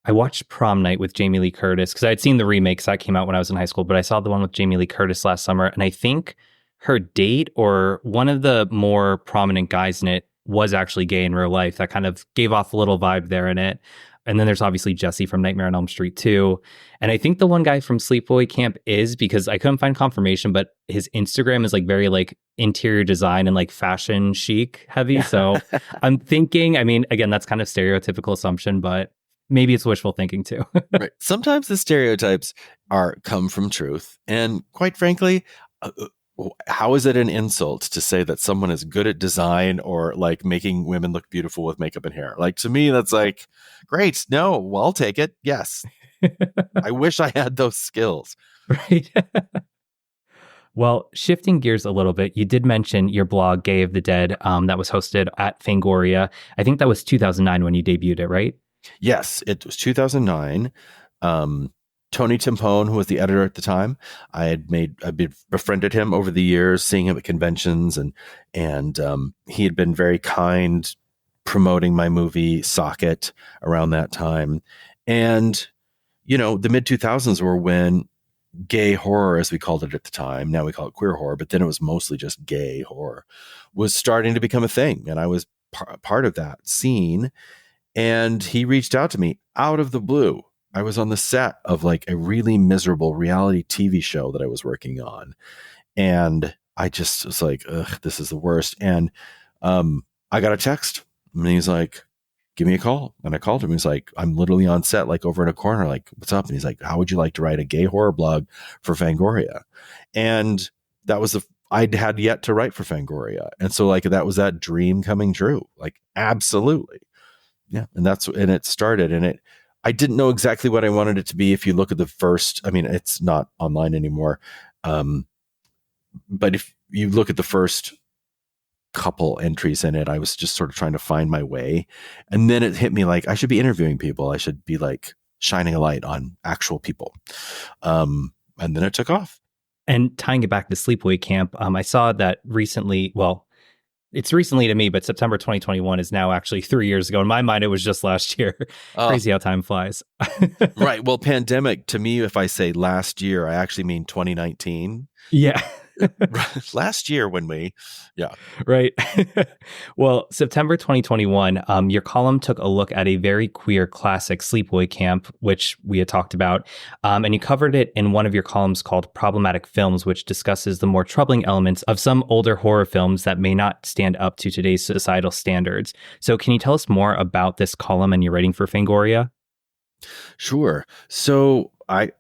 I watched Prom Night with Jamie Lee Curtis because I'd seen the remakes that came out when I was in high school, but I saw the one with Jamie Lee Curtis last summer. And I think her date or one of the more prominent guys in it was actually gay in real life. That kind of gave off a little vibe there in it. And then there's obviously Jesse from Nightmare on Elm Street too. And I think the one guy from Sleepaway Camp is because I couldn't find confirmation, but his Instagram is like very like interior design and like fashion chic heavy. So I'm thinking, I mean, again, that's kind of stereotypical assumption, but maybe it's wishful thinking too. Right. Sometimes the stereotypes come from truth, and quite frankly, uh, how is it an insult to say that someone is good at design or like making women look beautiful with makeup and hair? Like to me, that's like, great. No, well, I'll take it. Yes. I wish I had those skills. Right. Well, shifting gears a little bit, you did mention your blog, Gay of the Dead, that was hosted at Fangoria. I think that was 2009 when you debuted it, right? Yes, it was 2009. Tony Timpone, who was the editor at the time, I'd befriended him over the years, seeing him at conventions, and he had been very kind promoting my movie Socket around that time. And the mid 2000s were when gay horror, as we called it at the time, now we call it queer horror, but then it was mostly just gay horror, was starting to become a thing, and I was part of that scene. And he reached out to me out of the blue. I was on the set of like a really miserable reality TV show that I was working on. And I just was like, ugh, this is the worst. And I got a text and he's like, give me a call. And I called him. He's like, I'm literally on set, like over in a corner, like, what's up? And he's like, how would you like to write a gay horror blog for Fangoria? And that was I'd had yet to write for Fangoria. And so like, that was that dream coming true. Like, absolutely. Yeah. And it started, and I didn't know exactly what I wanted it to be. If you look at the first, I mean, it's not online anymore. But if you look at the first couple entries in it, I was just sort of trying to find my way. And then it hit me like, I should be interviewing people. I should be like shining a light on actual people. And then it took off. And tying it back to Sleepaway Camp, I saw that recently, well, it's recently to me, but September 2021 is now actually 3 years ago. In my mind, it was just last year. Crazy how time flies. Right. Well, pandemic, to me, if I say last year, I actually mean 2019. Yeah. Last year yeah. Right. Well, September 2021, your column took a look at a very queer classic, Sleepaway Camp, which we had talked about. And you covered it in one of your columns called Problematic Films, which discusses the more troubling elements of some older horror films that may not stand up to today's societal standards. So can you tell us more about this column and your writing for Fangoria? Sure. So I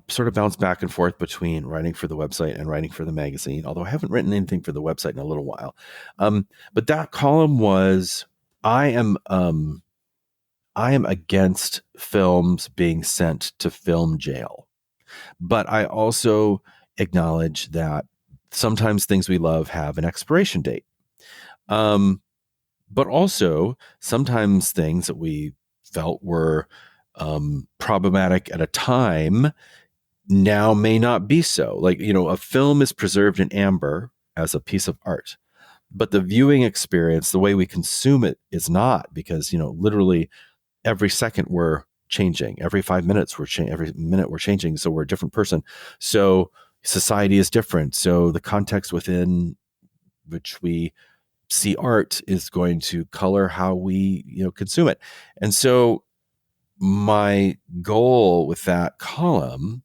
sort of bounce back and forth between writing for the website and writing for the magazine, although I haven't written anything for the website in a little while. But that column was, I am against films being sent to film jail, but I also acknowledge that sometimes things we love have an expiration date. But also sometimes things that we felt were problematic at a time now may not be so. Like, a film is preserved in amber as a piece of art, but the viewing experience, the way we consume it, is not, because, literally every second we're changing, every 5 minutes every minute we're changing. So we're a different person. So society is different. So the context within which we see art is going to color how we, consume it. And so my goal with that column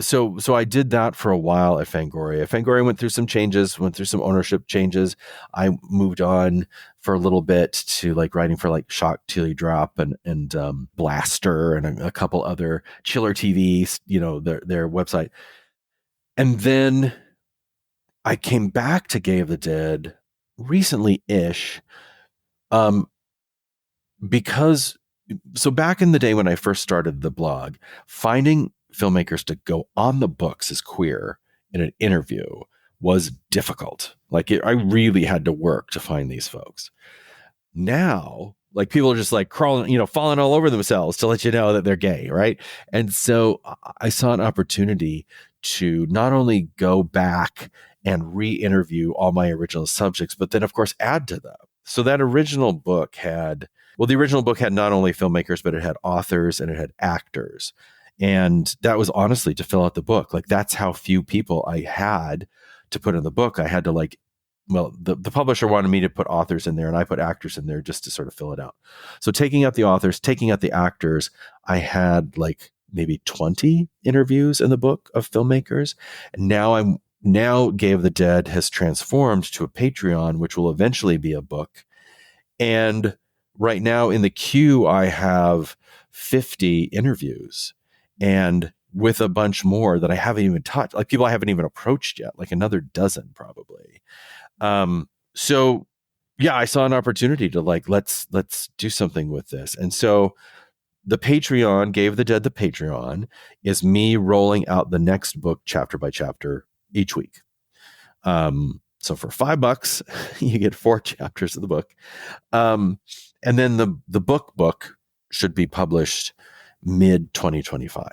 So I did that for a while at Fangoria. Fangoria went through some changes, went through some ownership changes. I moved on for a little bit to like writing for like Shock Tilly Drop and Blaster and a couple other Chiller TVs, their website. And then I came back to Gay of the Dead recently-ish, um, because so back in the day when I first started the blog, finding filmmakers to go on the books as queer in an interview was difficult. I really had to work to find these folks. Now, like people are just like crawling, falling all over themselves to let you know that they're gay, right? And so I saw an opportunity to not only go back and re-interview all my original subjects, but then of course add to them. So that original book had, well, the original book had not only filmmakers, but it had authors and it had actors. And that was honestly to fill out the book. Like that's how few people I had to put in the book. I had to the publisher wanted me to put authors in there and I put actors in there just to sort of fill it out. So taking out the authors, taking out the actors, I had like maybe 20 interviews in the book of filmmakers. And now Gay of the Dead has transformed to a Patreon, which will eventually be a book. And right now in the queue, I have 50 interviews and with a bunch more that I haven't even touched, like people I haven't even approached yet, like another dozen probably. So yeah, I saw an opportunity to like, let's do something with this. And so the Patreon, Gay of the Dead, the Patreon is me rolling out the next book chapter by chapter each week. So for $5, you get 4 chapters of the book. And then the book should be published mid 2025.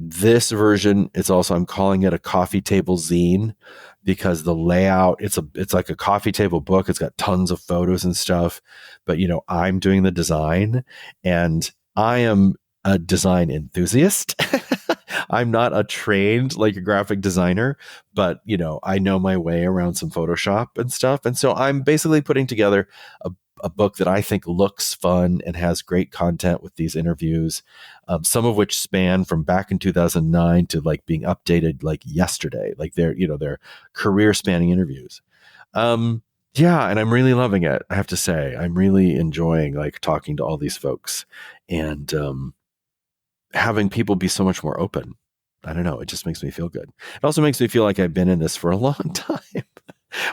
This version is also, I'm calling it a coffee table zine because the layout, it's like a coffee table book. It's got tons of photos and stuff, but I'm doing the design and I am a design enthusiast. I'm not a trained like a graphic designer, but I know my way around some Photoshop and stuff. And so I'm basically putting together a book that I think looks fun and has great content with these interviews, some of which span from back in 2009 to like being updated like yesterday, like they're career spanning interviews. Yeah, and I'm really loving it. I have to say, I'm really enjoying like talking to all these folks and having people be so much more open. I don't know. It just makes me feel good. It also makes me feel like I've been in this for a long time.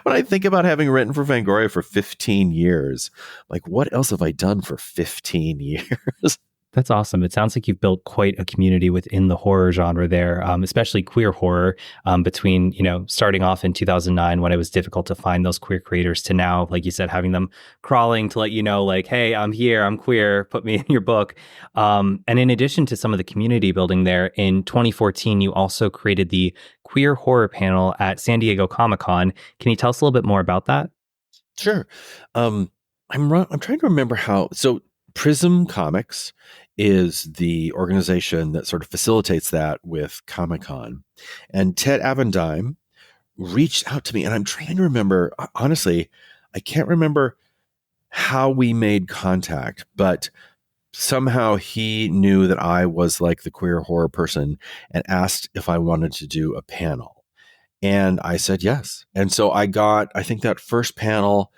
When I think about having written for Fangoria for 15 years, like what else have I done for 15 years? That's awesome. It sounds like you've built quite a community within the horror genre there, especially queer horror, between, starting off in 2009 when it was difficult to find those queer creators to now, like you said, having them crawling to let you know, like, hey, I'm here, I'm queer, put me in your book. And in addition to some of the community building there, in 2014, you also created the queer horror panel at San Diego Comic-Con. Can you tell us a little bit more about that? Sure. I'm trying to remember how. So Prism Comics is the organization that sort of facilitates that with Comic-Con. And Ted Avendheim reached out to me, and I'm trying to remember, honestly, I can't remember how we made contact, but somehow he knew that I was like the queer horror person and asked if I wanted to do a panel. And I said yes. And so I think that first panel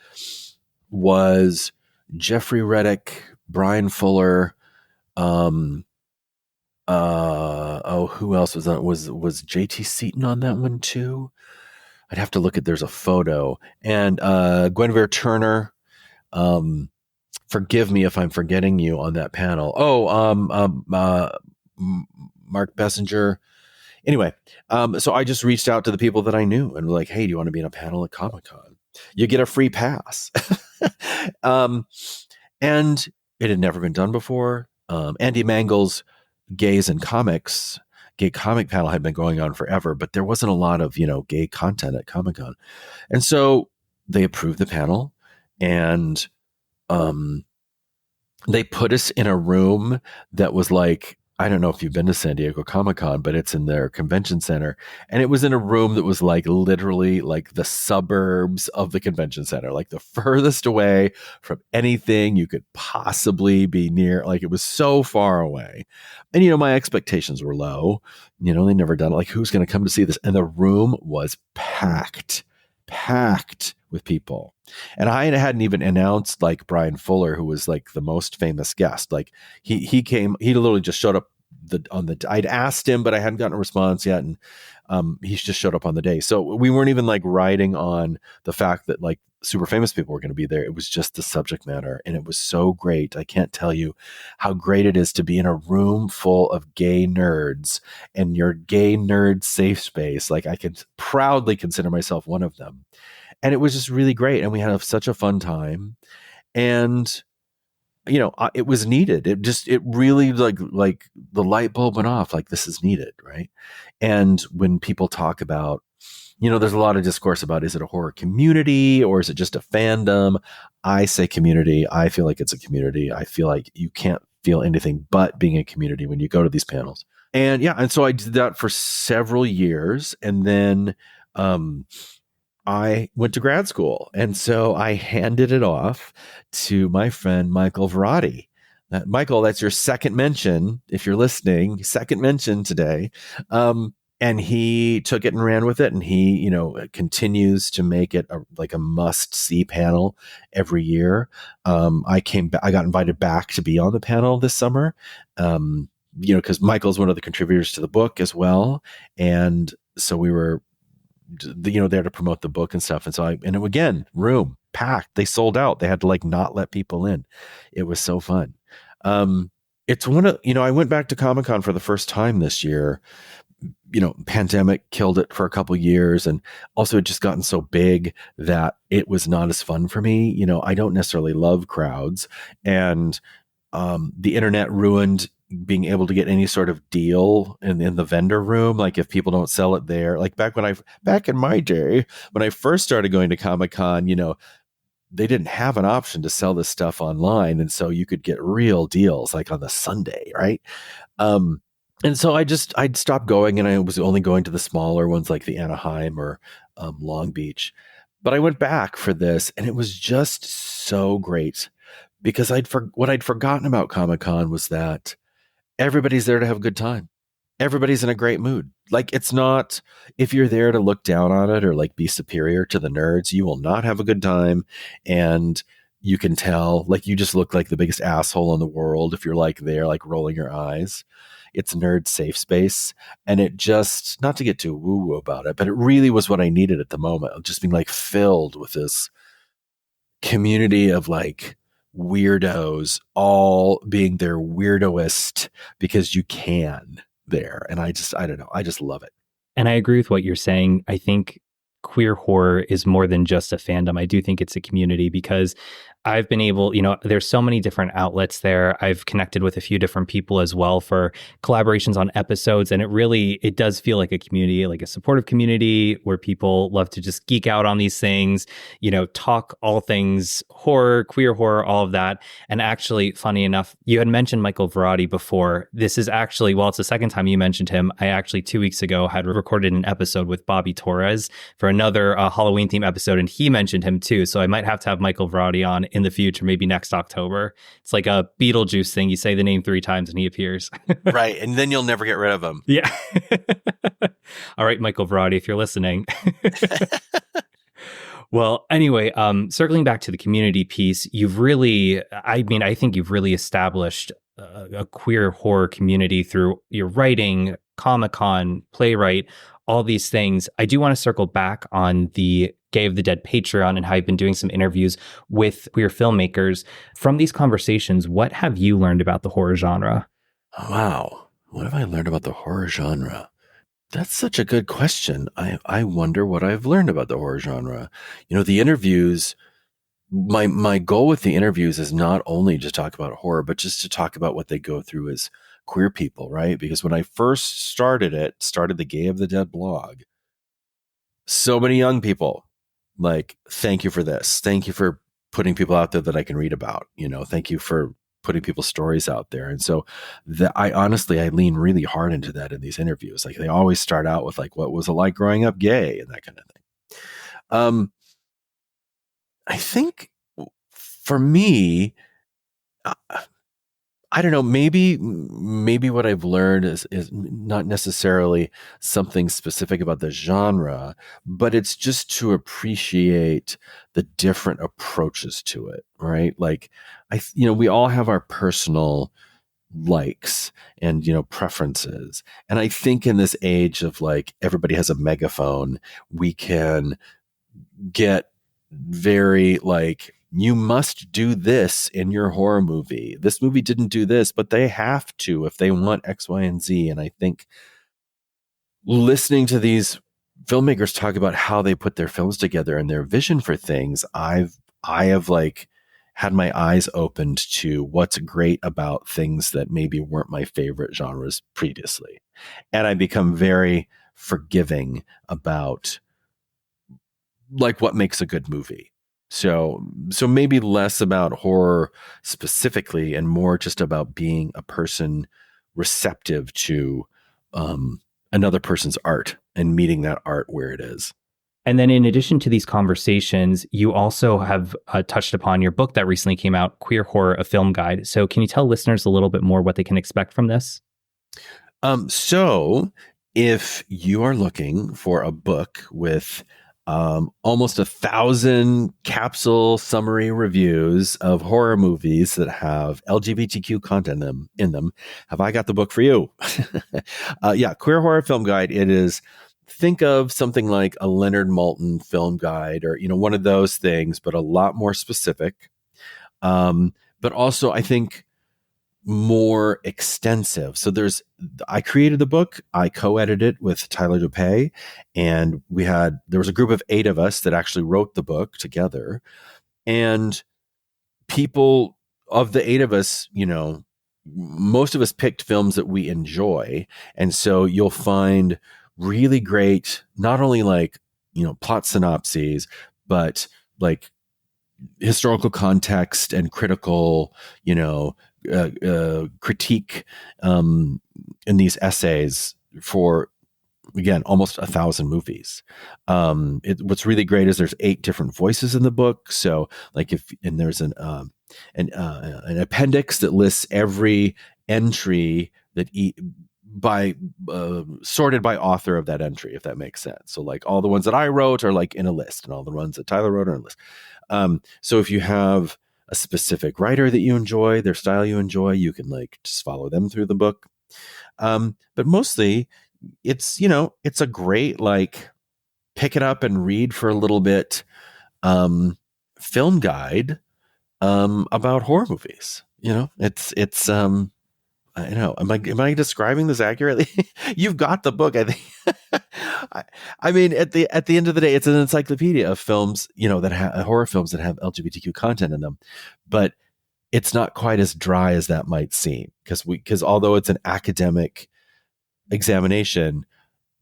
was Jeffrey Reddick, Brian Fuller, who else was on? Was JT Seaton on that one too? I'd have to look at. There's a photo, and Guinevere Turner. Forgive me if I'm forgetting you on that panel. Mark Bessinger. Anyway, so I just reached out to the people that I knew and were like, "Hey, do you want to be in a panel at Comic-Con? You get a free pass." And it had never been done before. Andy Mangel's Gays and Comics, gay comic panel had been going on forever, but there wasn't a lot of, gay content at Comic-Con. And so they approved the panel and they put us in a room that was like I don't know if you've been to San Diego Comic-Con, but it's in their convention center. And it was in a room that was like literally like the suburbs of the convention center, like the furthest away from anything you could possibly be near. Like it was so far away. And, my expectations were low. They never done it. Like, who's going to come to see this? And the room was packed with people. And I hadn't even announced like Brian Fuller, who was like the most famous guest. Like he came, he literally just showed up I'd asked him, but I hadn't gotten a response yet. And he just showed up on the day. So we weren't even like riding on the fact that like super famous people were going to be there. It was just the subject matter. And it was so great. I can't tell you how great it is to be in a room full of gay nerds and your gay nerd safe space. Like I could proudly consider myself one of them. And it was just really great. And we had such a fun time. And it was needed. It really like the light bulb went off, like this is needed. Right. And when people talk about, there's a lot of discourse about, is it a horror community or is it just a fandom? I say community. I feel like it's a community. I feel like you can't feel anything but being a community when you go to these panels. And yeah. And so I did that for several years. And then, I went to grad school. And so I handed it off to my friend, Michael Verratti. Michael, that's your second mention. If you're listening, second mention today. And he took it and ran with it. And he, continues to make it like a must see panel every year. I got invited back to be on the panel this summer. Because Michael's one of the contributors to the book as well. And so we were there to promote the book and stuff. And so again, room packed, they sold out. They had to like not let people in. It was so fun. It's one of, I went back to Comic-Con for the first time this year. Pandemic killed it for a couple years. And also it just gotten so big that it was not as fun for me. I don't necessarily love crowds, and the internet ruined being able to get any sort of deal in the vendor room. Like if people don't sell it there, like back in my day, when I first started going to Comic-Con, they didn't have an option to sell this stuff online. And so you could get real deals like on the Sunday. Right. And so I'd stopped going, and I was only going to the smaller ones like the Anaheim or Long Beach. But I went back for this, and it was just so great because what I'd forgotten about Comic-Con was that everybody's there to have a good time. Everybody's in a great mood. Like it's not, if you're there to look down on it or like be superior to the nerds, you will not have a good time. And you can tell, like, you just look like the biggest asshole in the world if you're like there, like rolling your eyes. It's nerd safe space. And it just, not to get too woo woo about it, but it really was what I needed at the moment. Just being like filled with this community of like weirdos all being their weirdoest because you can there. And I don't know. I just love it. And I agree with what you're saying. I think queer horror is more than just a fandom. I do think it's a community because I've been able, there's so many different outlets there. I've connected with a few different people as well for collaborations on episodes. And it does feel like a community, like a supportive community where people love to just geek out on these things, talk all things horror, queer horror, all of that. And actually, funny enough, you had mentioned Michael Verratti before. This is actually, it's the second time you mentioned him. I actually 2 weeks ago had recorded an episode with Bobby Torres for another Halloween theme episode. And he mentioned him too. So I might have to have Michael Verratti on in the future, maybe next October. It's like a Beetlejuice thing. You say the name 3 times and he appears. Right. And then you'll never get rid of him. Yeah. All right, Michael Verratti, if you're listening. Well, anyway, circling back to the community piece, I think you've really established a queer horror community through your writing, Comic-Con, Playwright, all these things. I do want to circle back on the Gay of the Dead Patreon and how you've been doing some interviews with queer filmmakers. From these conversations, what have you learned about the horror genre? Wow. What have I learned about the horror genre? That's such a good question. I wonder what I've learned about the horror genre. The interviews, my goal with the interviews is not only to talk about horror, but just to talk about what they go through as queer people, right? Because when I first started the Gay of the Dead blog, so many young people, like, thank you for this. Thank you for putting people out there that I can read about. Thank you for putting people's stories out there. And so I lean really hard into that in these interviews. Like they always start out with like, what was it like growing up gay and that kind of thing. I think for me, uh, I don't know, maybe what I've learned is not necessarily something specific about the genre, but it's just to appreciate the different approaches to it, right? Like we all have our personal likes and preferences. And I think in this age of like everybody has a megaphone, we can get very like, you must do this in your horror movie. This movie didn't do this, but they have to if they want X, Y, and Z. And I think listening to these filmmakers talk about how they put their films together and their vision for things, I have like had my eyes opened to what's great about things that maybe weren't my favorite genres previously. And I become very forgiving about like what makes a good movie. So maybe less about horror specifically and more just about being a person receptive to another person's art and meeting that art where it is. And then in addition to these conversations, you also have touched upon your book that recently came out, Queer Horror, a Film Guide. So can you tell listeners a little bit more what they can expect from this? So if you are looking for a book with almost 1,000 capsule summary reviews of horror movies that have LGBTQ content in them, have I got the book for you? Yeah, Queer Horror Film Guide. It is, think of something like a Leonard Maltin film guide or, one of those things, but a lot more specific. But also, I think, more extensive. So I created the book, I co-edited it with Tyler DuPay, and there was a group of 8 of us that actually wrote the book together. And people of the 8 of us, most of us picked films that we enjoy. And so you'll find really great, not only like, plot synopses, but like historical context and critical, critique in these essays for, again, almost 1,000 movies. What's really great is there's 8 different voices in the book. So like there's an appendix that lists every entry that sorted by author of that entry, if that makes sense. So like all the ones that I wrote are like in a list, and all the ones that Tyler wrote are in a list. So if you have a specific writer that you enjoy, their style you enjoy, you can like just follow them through the book. But mostly it's a great like pick it up and read for a little bit film guide about horror movies. It's am I describing this accurately? You've got the book, I think. I mean, at the end of the day, it's an encyclopedia of films, that have horror films that have LGBTQ content in them, but it's not quite as dry as that might seem, because although it's an academic examination,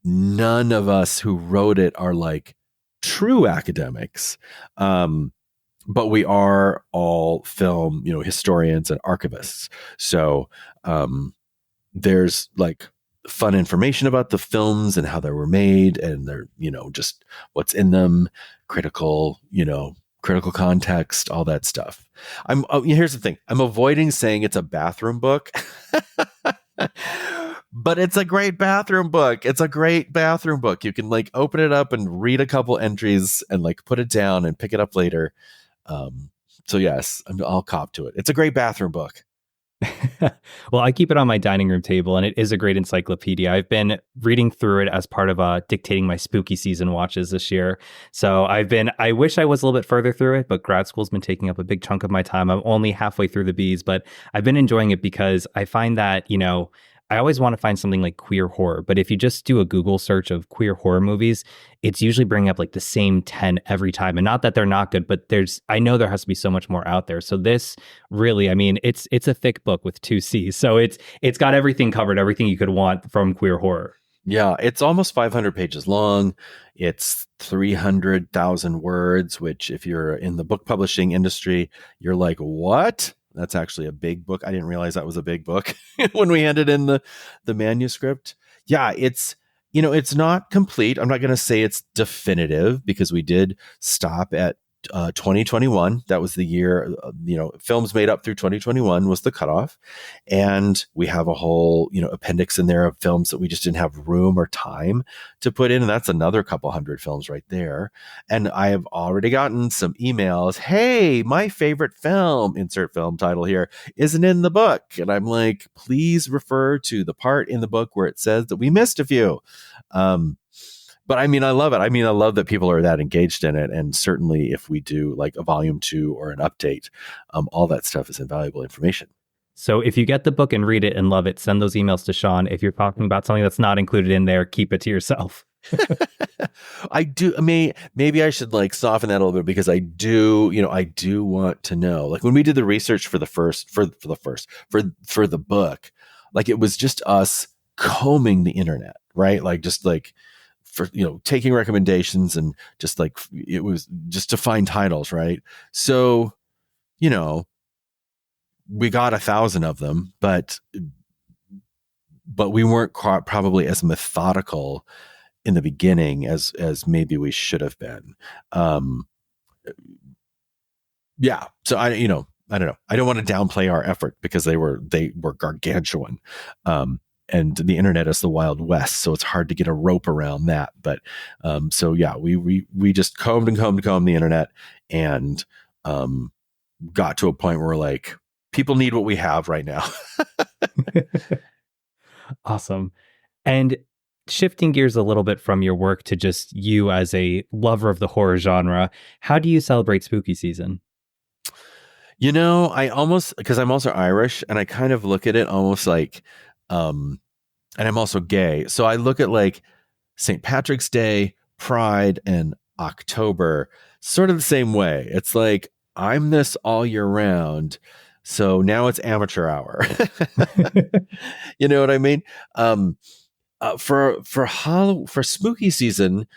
none of us who wrote it are like true academics. But we are all film, historians and archivists. So there's like fun information about the films and how they were made, and they're, just what's in them, critical context, all that stuff. Here's the thing. I'm avoiding saying it's a bathroom book, but it's a great bathroom book. It's a great bathroom book. You can like open it up and read a couple entries and like put it down and pick it up later. So yes, I'll cop to it. It's a great bathroom book. Well, I keep it on my dining room table, and it is a great encyclopedia. I've been reading through it as part of dictating my spooky season watches this year. So I wish I was a little bit further through it, but grad school's been taking up a big chunk of my time. I'm only halfway through the bees, but I've been enjoying it because I find that, I always want to find something like queer horror, but if you just do a Google search of queer horror movies, it's usually bringing up like the same 10 every time. And not that they're not good, but I know there has to be so much more out there. So this really, I mean, it's a thick book with 2 C's. So it's got everything covered, everything you could want from queer horror. Yeah, it's almost 500 pages long. It's 300,000 words, which if you're in the book publishing industry, you're like, what? That's actually a big book. I didn't realize that was a big book when we handed in the manuscript. Yeah, it's not complete. I'm not going to say it's definitive because we did stop at 2021. That was the year, films made up through 2021 was the cutoff. And we have a whole, appendix in there of films that we just didn't have room or time to put in. And that's another couple hundred films right there. And I have already gotten some emails. Hey, my favorite film, insert film title here, isn't in the book. And I'm like, please refer to the part in the book where it says that we missed a few. But I mean, I love it. I mean, I love that people are that engaged in it. And certainly if we do like a volume 2 or an update, all that stuff is invaluable information. So if you get the book and read it and love it, send those emails to Sean. If you're talking about something that's not included in there, keep it to yourself. I do. Maybe I should like soften that a little bit because I do want to know. Like when we did the research for the book, like it was just us combing the internet, right? Like just like for taking recommendations and just like it was just to find titles, right? So we got 1,000 of them, but we weren't probably as methodical in the beginning as maybe we should have been. Yeah. So I don't know. I don't want to downplay our effort because they were gargantuan. And the internet is the Wild West, so it's hard to get a rope around that. But so yeah, we just combed the internet and got to a point where we're like, people need what we have right now. Awesome. And shifting gears a little bit from your work to just you as a lover of the horror genre, how do you celebrate spooky season? Because I'm also Irish and I kind of look at it almost like, and I'm also gay. So I look at like St. Patrick's Day, Pride, and October sort of the same way. It's like, I'm this all year round. So now it's amateur hour. You know what I mean? For spooky season,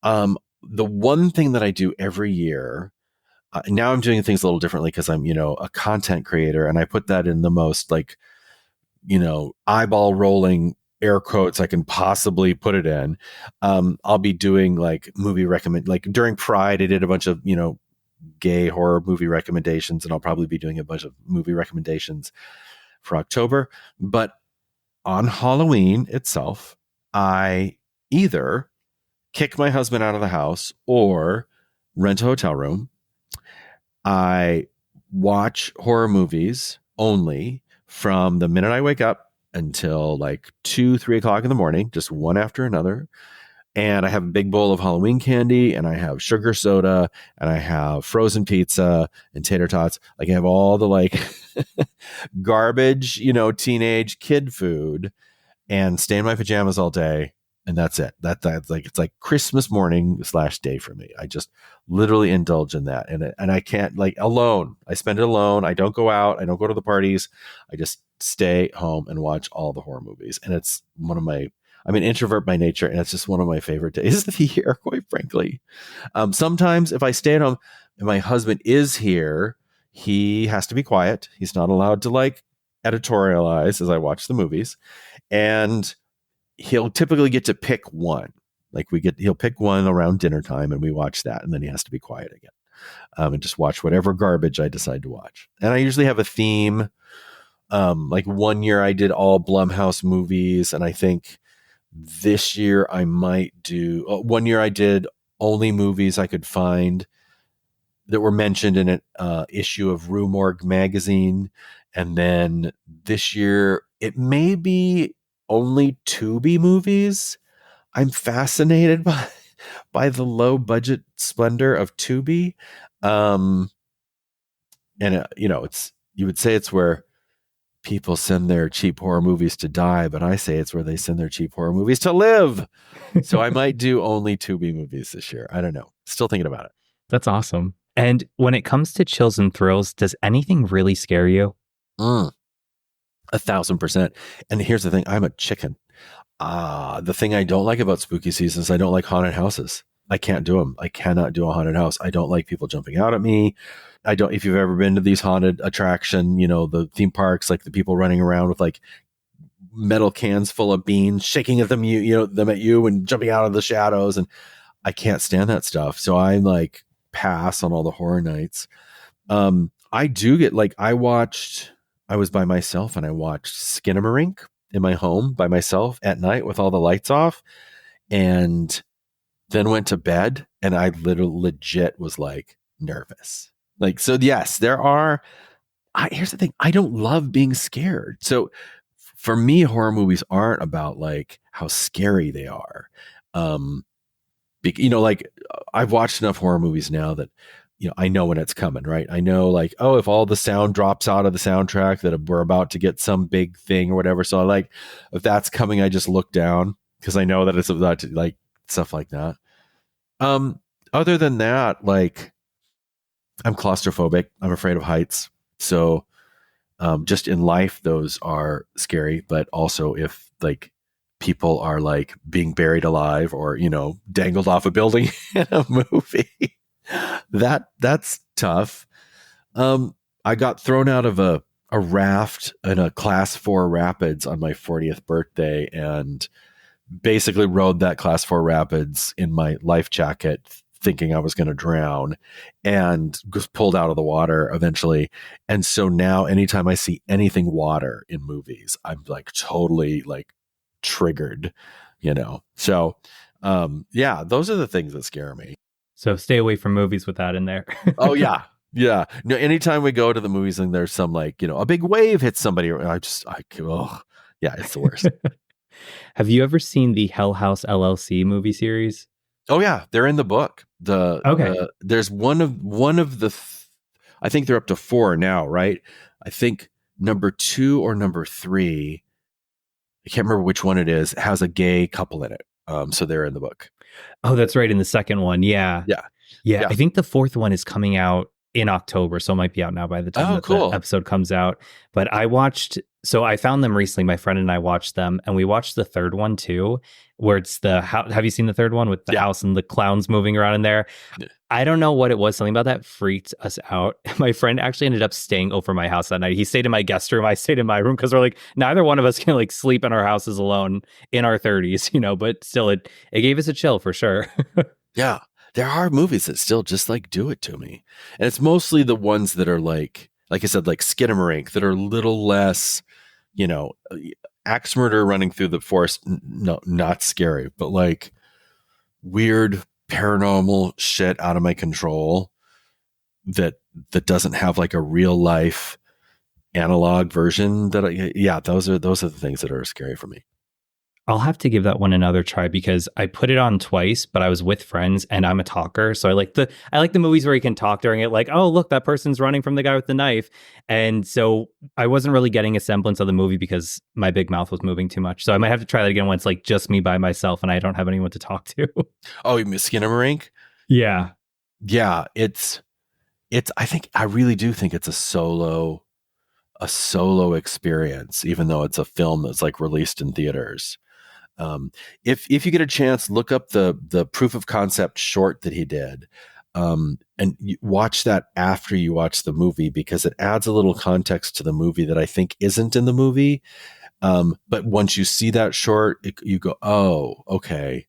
the one thing that I do every year, now I'm doing things a little differently because I'm, a content creator, and I put that in the most like, eyeball rolling air quotes I can possibly put it in. I'll be doing like like during Pride, I did a bunch of, gay horror movie recommendations, and I'll probably be doing a bunch of movie recommendations for October. But on Halloween itself, I either kick my husband out of the house or rent a hotel room. I watch horror movies only from the minute I wake up until like 2-3 o'clock in the morning, just one after another. And I have a big bowl of Halloween candy, and I have sugar soda, and I have frozen pizza and tater tots. Like I have all the like garbage, teenage kid food, and stay in my pajamas all day. And that's it. That's like, it's like Christmas morning / day for me. I just literally indulge in that. And I can't, like, alone. I spend it alone. I don't go out. I don't go to the parties. I just stay home and watch all the horror movies. And it's I'm an introvert by nature, and it's just one of my favorite days of the year, quite frankly. Sometimes if I stay at home and my husband is here, he has to be quiet. He's not allowed to like editorialize as I watch the movies. And he'll typically get to pick one. Like he'll pick one around dinner time, and we watch that, and then he has to be quiet again, and just watch whatever garbage I decide to watch. And I usually have a theme. Like one year I did all Blumhouse movies, and I think this year I might do. One year I did only movies I could find that were mentioned in an issue of Rue Morgue magazine, and then this year it may be only Tubi movies. I'm fascinated by the low budget splendor of Tubi. And it's, you would say it's where people send their cheap horror movies to die, but I say it's where they send their cheap horror movies to live. So I might do only Tubi movies this year. I don't know. Still thinking about it. That's awesome. And when it comes to chills and thrills, does anything really scare you? 1,000%. And here's the thing. I'm a chicken. The thing I don't like about spooky season is I don't like haunted houses. I can't do them. I cannot do a haunted house. I don't like people jumping out at me. I don't, if you've ever been to these haunted attraction, the theme parks, like the people running around with like metal cans full of beans, shaking at them, them at you and jumping out of the shadows. And I can't stand that stuff. So I like pass on all the horror nights. I do get like, I was by myself and I watched Skinamarink in my home by myself at night with all the lights off, and then went to bed, and I literally legit was like nervous. Like, so yes, here's the thing. I don't love being scared. So for me, horror movies aren't about like how scary they are. Like I've watched enough horror movies now that, I know when it's coming, right? I know like, oh, if all the sound drops out of the soundtrack that we're about to get some big thing or whatever. So I like, if that's coming, I just look down because I know that it's about to, like, stuff like that. Other than that, like, I'm claustrophobic. I'm afraid of heights. So, just in life, those are scary, but also if like people are like being buried alive or, dangled off a building in a movie, that's tough. I got thrown out of a raft in a class 4 rapids on my 40th birthday and basically rode that class 4 rapids in my life jacket thinking I was going to drown and was pulled out of the water eventually. And so now anytime I see anything water in movies, I'm like totally like triggered, So, yeah, those are the things that scare me. So stay away from movies with that in there. Oh yeah. Yeah. No, anytime we go to the movies and there's some like, a big wave hits somebody, yeah, it's the worst. Have you ever seen the Hell House LLC movie series? Oh yeah, they're in the book. Okay. There's one of the I think they're up to 4 now, right? I think number 2 or number 3, I can't remember which one it is, has a gay couple in it. So they're in the book. Oh, that's right. In the second one. Yeah. Yeah. Yeah. I think the 4th one is coming out in October. So it might be out now by the time the episode comes out. But I found them recently. My friend and I watched them, and we watched the 3rd one too, where it's have you seen the 3rd one with the house and the clowns moving around in there? Yeah. I don't know what it was. Something about that freaked us out. My friend actually ended up staying over my house that night. He stayed in my guest room. I stayed in my room because we're like, neither one of us can like sleep in our houses alone in our 30s, but still it gave us a chill for sure. Yeah. There are movies that still just like do it to me. And it's mostly the ones that are like I said, like Skinamarink, that are a little less, axe murder running through the forest. No, not scary, but like weird paranormal shit out of my control that doesn't have like a real life analog version those are the things that are scary for me. I'll have to give that one another try because I put it on twice, but I was with friends and I'm a talker. So I like the movies where you can talk during it. Like, oh, look, that person's running from the guy with the knife. And so I wasn't really getting a semblance of the movie because my big mouth was moving too much. So I might have to try that again when it's like just me by myself and I don't have anyone to talk to. Oh, you mean Skinamarink? Yeah. Yeah. I really do think it's a solo experience, even though it's a film that's like released in theaters. If you get a chance, look up the proof of concept short that he did, and watch that after you watch the movie because it adds a little context to the movie that I think isn't in the movie. But once you see that short, you go, oh, okay,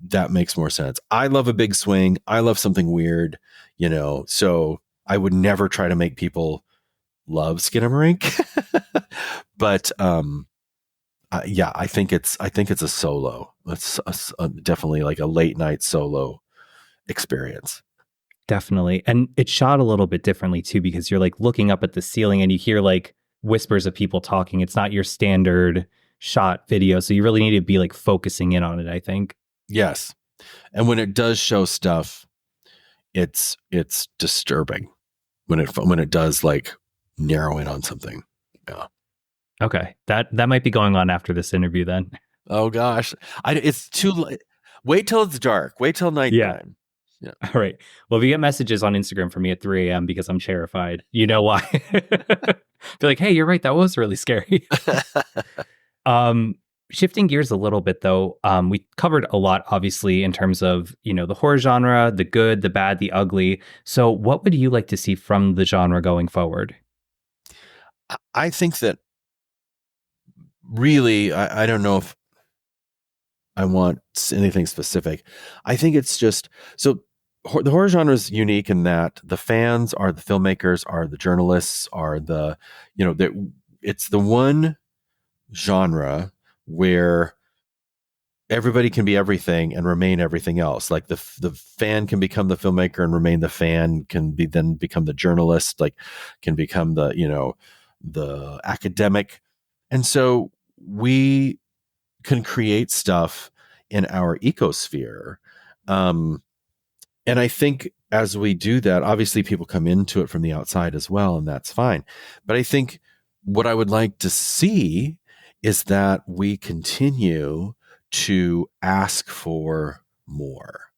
that makes more sense. I love a big swing. I love something weird, so I would never try to make people love Skinamarink, but yeah, I think it's a solo. It's definitely like a late night solo experience. Definitely. And it's shot a little bit differently too, because you're like looking up at the ceiling and you hear like whispers of people talking. It's not your standard shot video. So you really need to be like focusing in on it, I think. Yes. And when it does show stuff, it's disturbing when it does like narrow in on something. Yeah. Okay. That might be going on after this interview then. Oh gosh. It's too late. Wait till it's dark. Wait till nighttime. Yeah. All right. Well, if you get messages on Instagram from me at 3 a.m. because I'm terrified, you know why. Be like, hey, you're right. That was really scary. Shifting gears a little bit, though, we covered a lot, obviously, in terms of, the horror genre, the good, the bad, the ugly. So what would you like to see from the genre going forward? I think that really, I don't know if I want anything specific. I think it's just so the horror genre is unique in that the fans are the filmmakers, are the journalists, are the, it's the one genre where everybody can be everything and remain everything else. Like the fan can become the filmmaker and remain the fan, can be then become the journalist, like can become the, the academic. And so we can create stuff in our ecosphere. Um, and I think as we do that, obviously people come into it from the outside as well, and that's fine. But I think what I would like to see is that we continue to ask for more.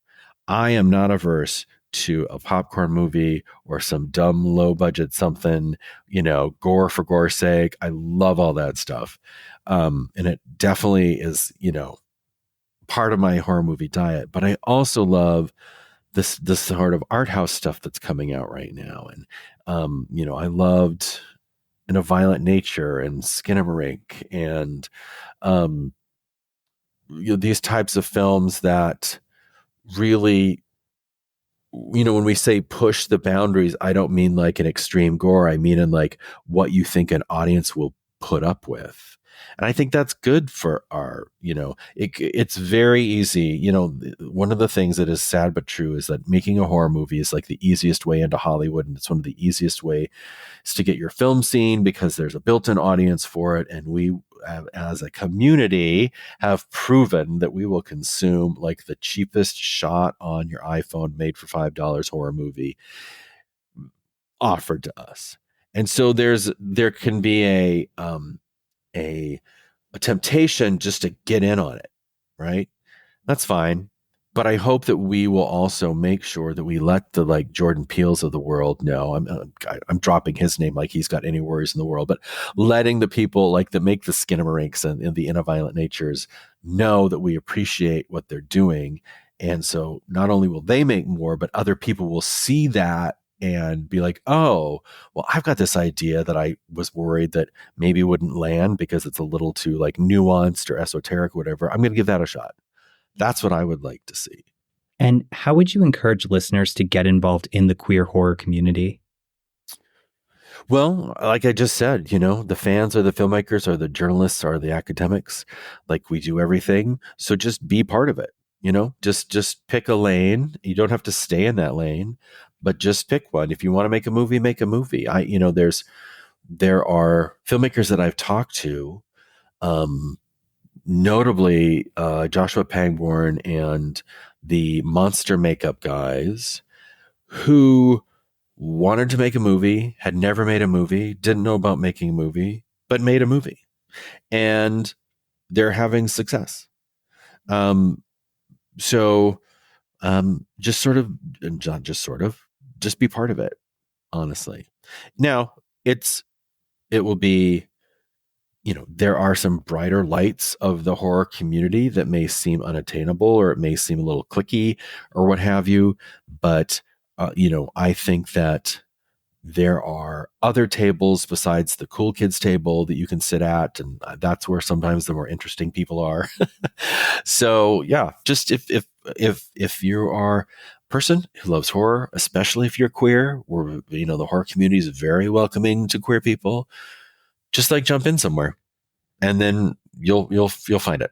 I am not averse to a popcorn movie or some dumb low budget something, gore for gore's sake. I love all that stuff. And it definitely is, part of my horror movie diet, but I also love this sort of art house stuff that's coming out right now. And, I loved In a Violent Nature and Skinamarink and, these types of films that really, when we say push the boundaries, I don't mean like an extreme gore. I mean in like what you think an audience will put up with. And I think that's good for our, it's very easy. One of the things that is sad but true is that making a horror movie is like the easiest way into Hollywood. And it's one of the easiest ways to get your film seen because there's a built-in audience for it. And we, as a community, have proven that we will consume like the cheapest shot on your iPhone made for $5 horror movie offered to us. And so there can be a temptation just to get in on it, right? That's fine. But I hope that we will also make sure that we let the like Jordan Peels of the world know. I'm dropping his name like he's got any worries in the world, but letting the people like that make the Skinamarink and the In a Violent Natures know that we appreciate what they're doing. And so not only will they make more, but other people will see that and be like, oh, well, I've got this idea that I was worried that maybe wouldn't land because it's a little too like nuanced or esoteric, or whatever. I'm going to give that a shot. That's what I would like to see. And how would you encourage listeners to get involved in the queer horror community? Well, like I just said, the fans are the filmmakers, or the journalists are the academics. Like we do everything. So just be part of it. Just pick a lane. You don't have to stay in that lane, but just pick one. If you want to make a movie, make a movie. There are filmmakers that I've talked to, notably Joshua Pangborn and the Monster Makeup guys, who wanted to make a movie, had never made a movie, didn't know about making a movie, but made a movie. And they're having success. So just sort of, not just sort of, just be part of it, honestly. Now, it will be, there are some brighter lights of the horror community that may seem unattainable, or it may seem a little cliquey or what have you. But, I think that there are other tables besides the cool kids table that you can sit at. And that's where sometimes the more interesting people are. So yeah, just if you are a person who loves horror, especially if you're queer, or, the horror community is very welcoming to queer people, just like jump in somewhere and then you'll find it.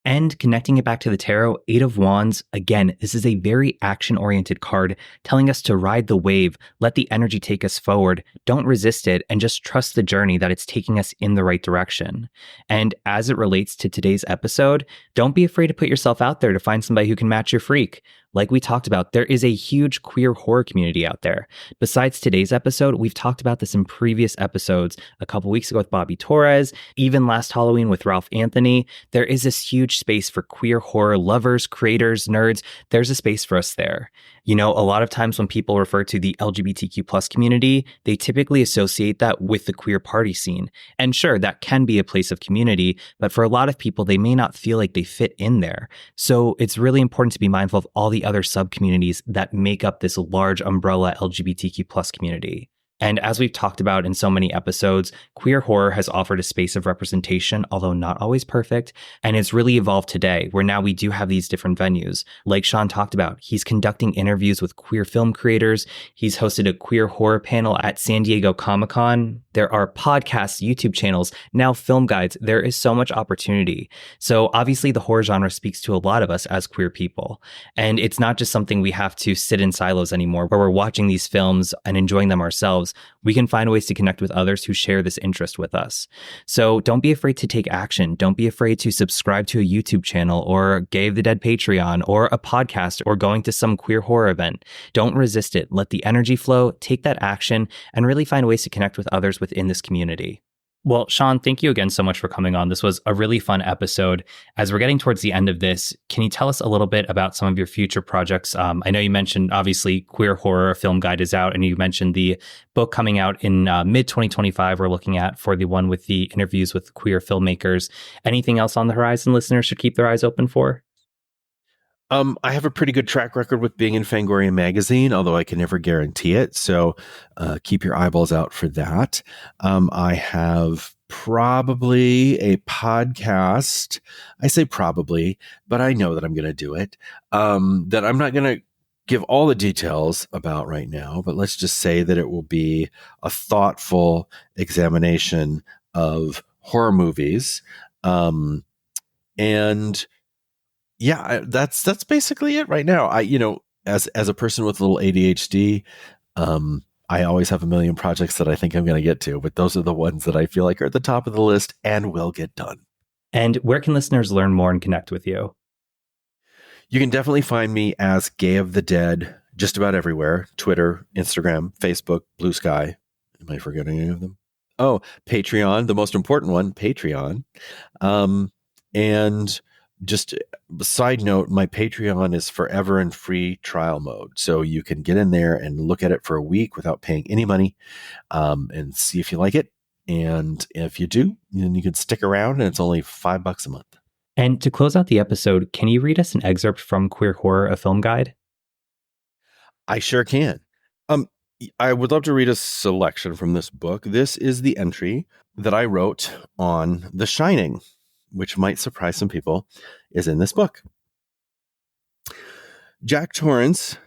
And connecting it back to the tarot, Eight of Wands, again, this is a very action-oriented card telling us to ride the wave, let the energy take us forward, don't resist it, and just trust the journey that it's taking us in the right direction. And as it relates to today's episode, don't be afraid to put yourself out there to find somebody who can match your freak. Like we talked about, there is a huge queer horror community out there. Besides today's episode, we've talked about this in previous episodes a couple weeks ago with Bobby Torres, even last Halloween with Ralph Anthony. There is this huge space for queer horror lovers, creators, nerds. There's a space for us there. You know, a lot of times when people refer to the LGBTQ plus community, they typically associate that with the queer party scene. And sure, that can be a place of community, but for a lot of people, they may not feel like they fit in there. So it's really important to be mindful of all the other sub-communities that make up this large umbrella LGBTQ plus community. And as we've talked about in so many episodes, queer horror has offered a space of representation, although not always perfect. And it's really evolved today, where now we do have these different venues. Like Sean talked about, he's conducting interviews with queer film creators. He's hosted a queer horror panel at San Diego Comic-Con. There are podcasts, YouTube channels, now film guides. There is so much opportunity. So obviously the horror genre speaks to a lot of us as queer people. And it's not just something we have to sit in silos anymore, where we're watching these films and enjoying them ourselves. We can find ways to connect with others who share this interest with us. So don't be afraid to take action. Don't be afraid to subscribe to a YouTube channel or Gay of the Dead Patreon or a podcast or going to some queer horror event. Don't resist it. Let the energy flow, take that action, and really find ways to connect with others within this community. Well, Sean, thank you again so much for coming on. This was a really fun episode. As we're getting towards the end of this, can you tell us a little bit about some of your future projects? I know you mentioned, obviously, Queer Horror Film Guide is out, and you mentioned the book coming out in mid-2025 we're looking at for the one with the interviews with queer filmmakers. Anything else on the horizon listeners should keep their eyes open for? I have a pretty good track record with being in Fangoria magazine, although I can never guarantee it. So keep your eyeballs out for that. I have probably a podcast. I say probably, but I know that I'm going to do it. That I'm not going to give all the details about right now, but let's just say that it will be a thoughtful examination of horror movies. And yeah, that's basically it right now. As a person with a little ADHD, I always have a million projects that I think I'm going to get to, but those are the ones that I feel like are at the top of the list and will get done. And where can listeners learn more and connect with you? You can definitely find me as Gay of the Dead just about everywhere: Twitter, Instagram, Facebook, Blue Sky. Am I forgetting any of them? Oh, Patreon, the most important one, Patreon. And just a side note, my Patreon is forever in free trial mode. So you can get in there and look at it for a week without paying any money, and see if you like it. And if you do, then you can stick around, and it's only $5 a month. And to close out the episode, can you read us an excerpt from Queer Horror, a Film Guide? I sure can. I would love to read a selection from this book. This is the entry that I wrote on The Shining, which might surprise some people, is in this book. Jack Torrance,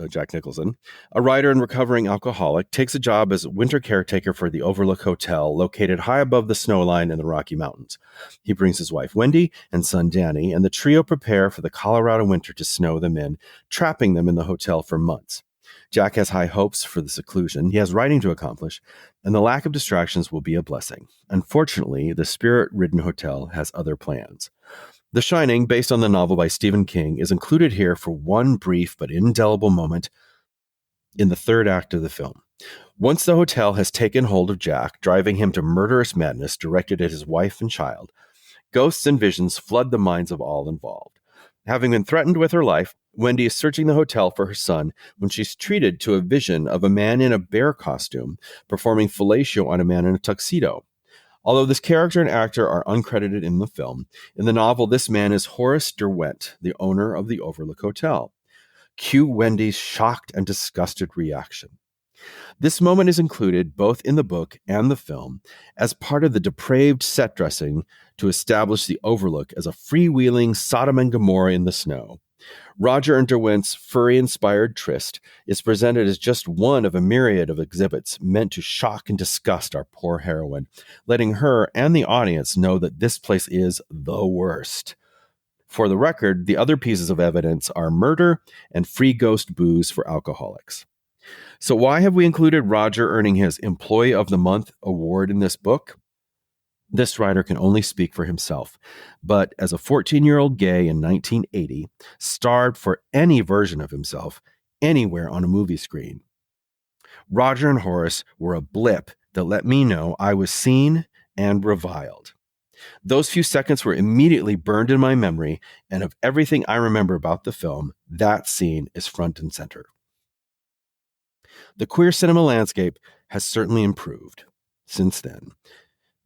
Jack Nicholson, a writer and recovering alcoholic, takes a job as winter caretaker for the Overlook Hotel, located high above the snow line in the Rocky Mountains. He brings his wife Wendy and son Danny, and the trio prepare for the Colorado winter to snow them in, trapping them in the hotel for months. Jack has high hopes for the seclusion. He has writing to accomplish, and the lack of distractions will be a blessing. Unfortunately, the spirit-ridden hotel has other plans. The Shining, based on the novel by Stephen King, is included here for one brief but indelible moment in the third act of the film. Once the hotel has taken hold of Jack, driving him to murderous madness directed at his wife and child, ghosts and visions flood the minds of all involved. Having been threatened with her life, Wendy is searching the hotel for her son when she's treated to a vision of a man in a bear costume performing fellatio on a man in a tuxedo. Although this character and actor are uncredited in the film, in the novel, this man is Horace Derwent, the owner of the Overlook Hotel. Cue Wendy's shocked and disgusted reaction. This moment is included both in the book and the film as part of the depraved set dressing to establish the Overlook as a freewheeling Sodom and Gomorrah in the snow. Roger and Derwent's furry-inspired tryst is presented as just one of a myriad of exhibits meant to shock and disgust our poor heroine, letting her and the audience know that this place is the worst. For the record, the other pieces of evidence are murder and free ghost booze for alcoholics. So why have we included Roger earning his Employee of the Month award in this book? This writer can only speak for himself, but as a 14-year-old gay in 1980, starved for any version of himself anywhere on a movie screen, Roger and Horace were a blip that let me know I was seen and reviled. Those few seconds were immediately burned in my memory, and of everything I remember about the film, that scene is front and center. The queer cinema landscape has certainly improved since then,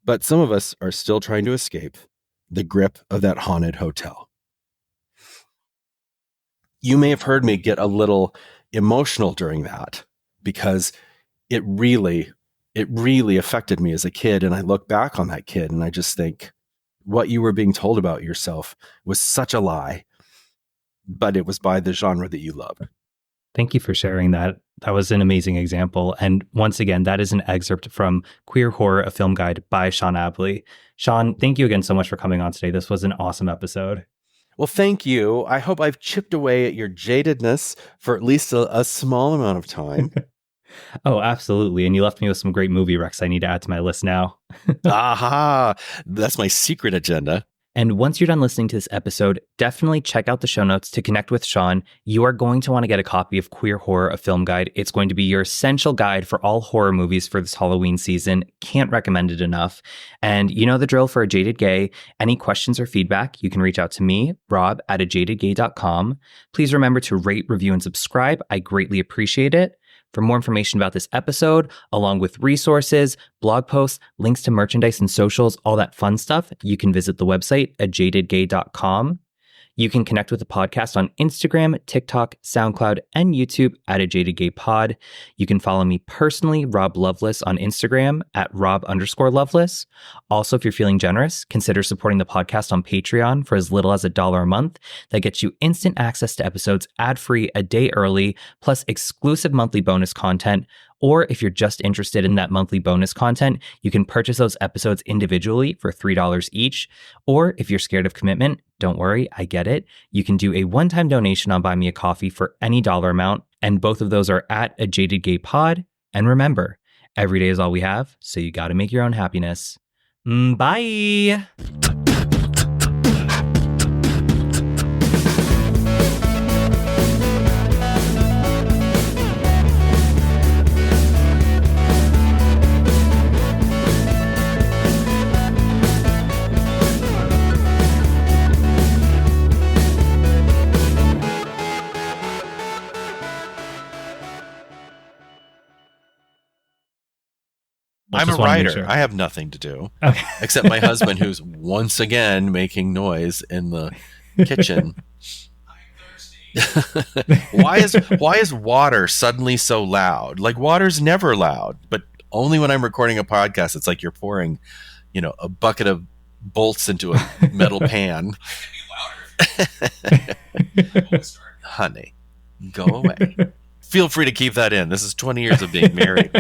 but some of us are still trying to escape the grip of that haunted hotel. You may have heard me get a little emotional during that because it really affected me as a kid. And I look back on that kid and I just think what you were being told about yourself was such a lie, but it was by the genre that you loved. Thank you for sharing that. That was an amazing example. And once again, that is an excerpt from Queer Horror, a Film Guide by Sean Abley. Sean, thank you again so much for coming on today. This was an awesome episode. Well, thank you. I hope I've chipped away at your jadedness for at least a small amount of time. Oh, absolutely. And you left me with some great movie recs I need to add to my list now. Aha! That's my secret agenda. And once you're done listening to this episode, definitely check out the show notes to connect with Sean. You are going to want to get a copy of Queer Horror, a Film Guide. It's going to be your essential guide for all horror movies for this Halloween season. Can't recommend it enough. And you know the drill for A Jaded Gay. Any questions or feedback, you can reach out to me, Rob, at ajadedgay.com. Please remember to rate, review, and subscribe. I greatly appreciate it. For more information about this episode, along with resources, blog posts, links to merchandise and socials, all that fun stuff, you can visit the website at jadedgay.com. You can connect with the podcast on Instagram, TikTok, SoundCloud, and YouTube at A Jaded Gay Pod. You can follow me personally, Rob Loveless, on Instagram at Rob_Loveless. Also, if you're feeling generous, consider supporting the podcast on Patreon for as little as $1 a month. That gets you instant access to episodes ad-free a day early, plus exclusive monthly bonus content. Or if you're just interested in that monthly bonus content, you can purchase those episodes individually for $3 each. Or if you're scared of commitment, don't worry, I get it. You can do a one-time donation on Buy Me a Coffee for any dollar amount. And both of those are at A Jaded Gay Pod. And remember, every day is all we have, so you gotta make your own happiness. Bye! I'm a writer. Sure. I have nothing to do except my husband, who's once again making noise in the kitchen. I'm thirsty. Why is water suddenly so loud? Like, water's never loud, but only when I'm recording a podcast, it's like you're pouring, a bucket of bolts into a metal pan. I can be louder. Honey, go away. Feel free to keep that in. This is 20 years of being married.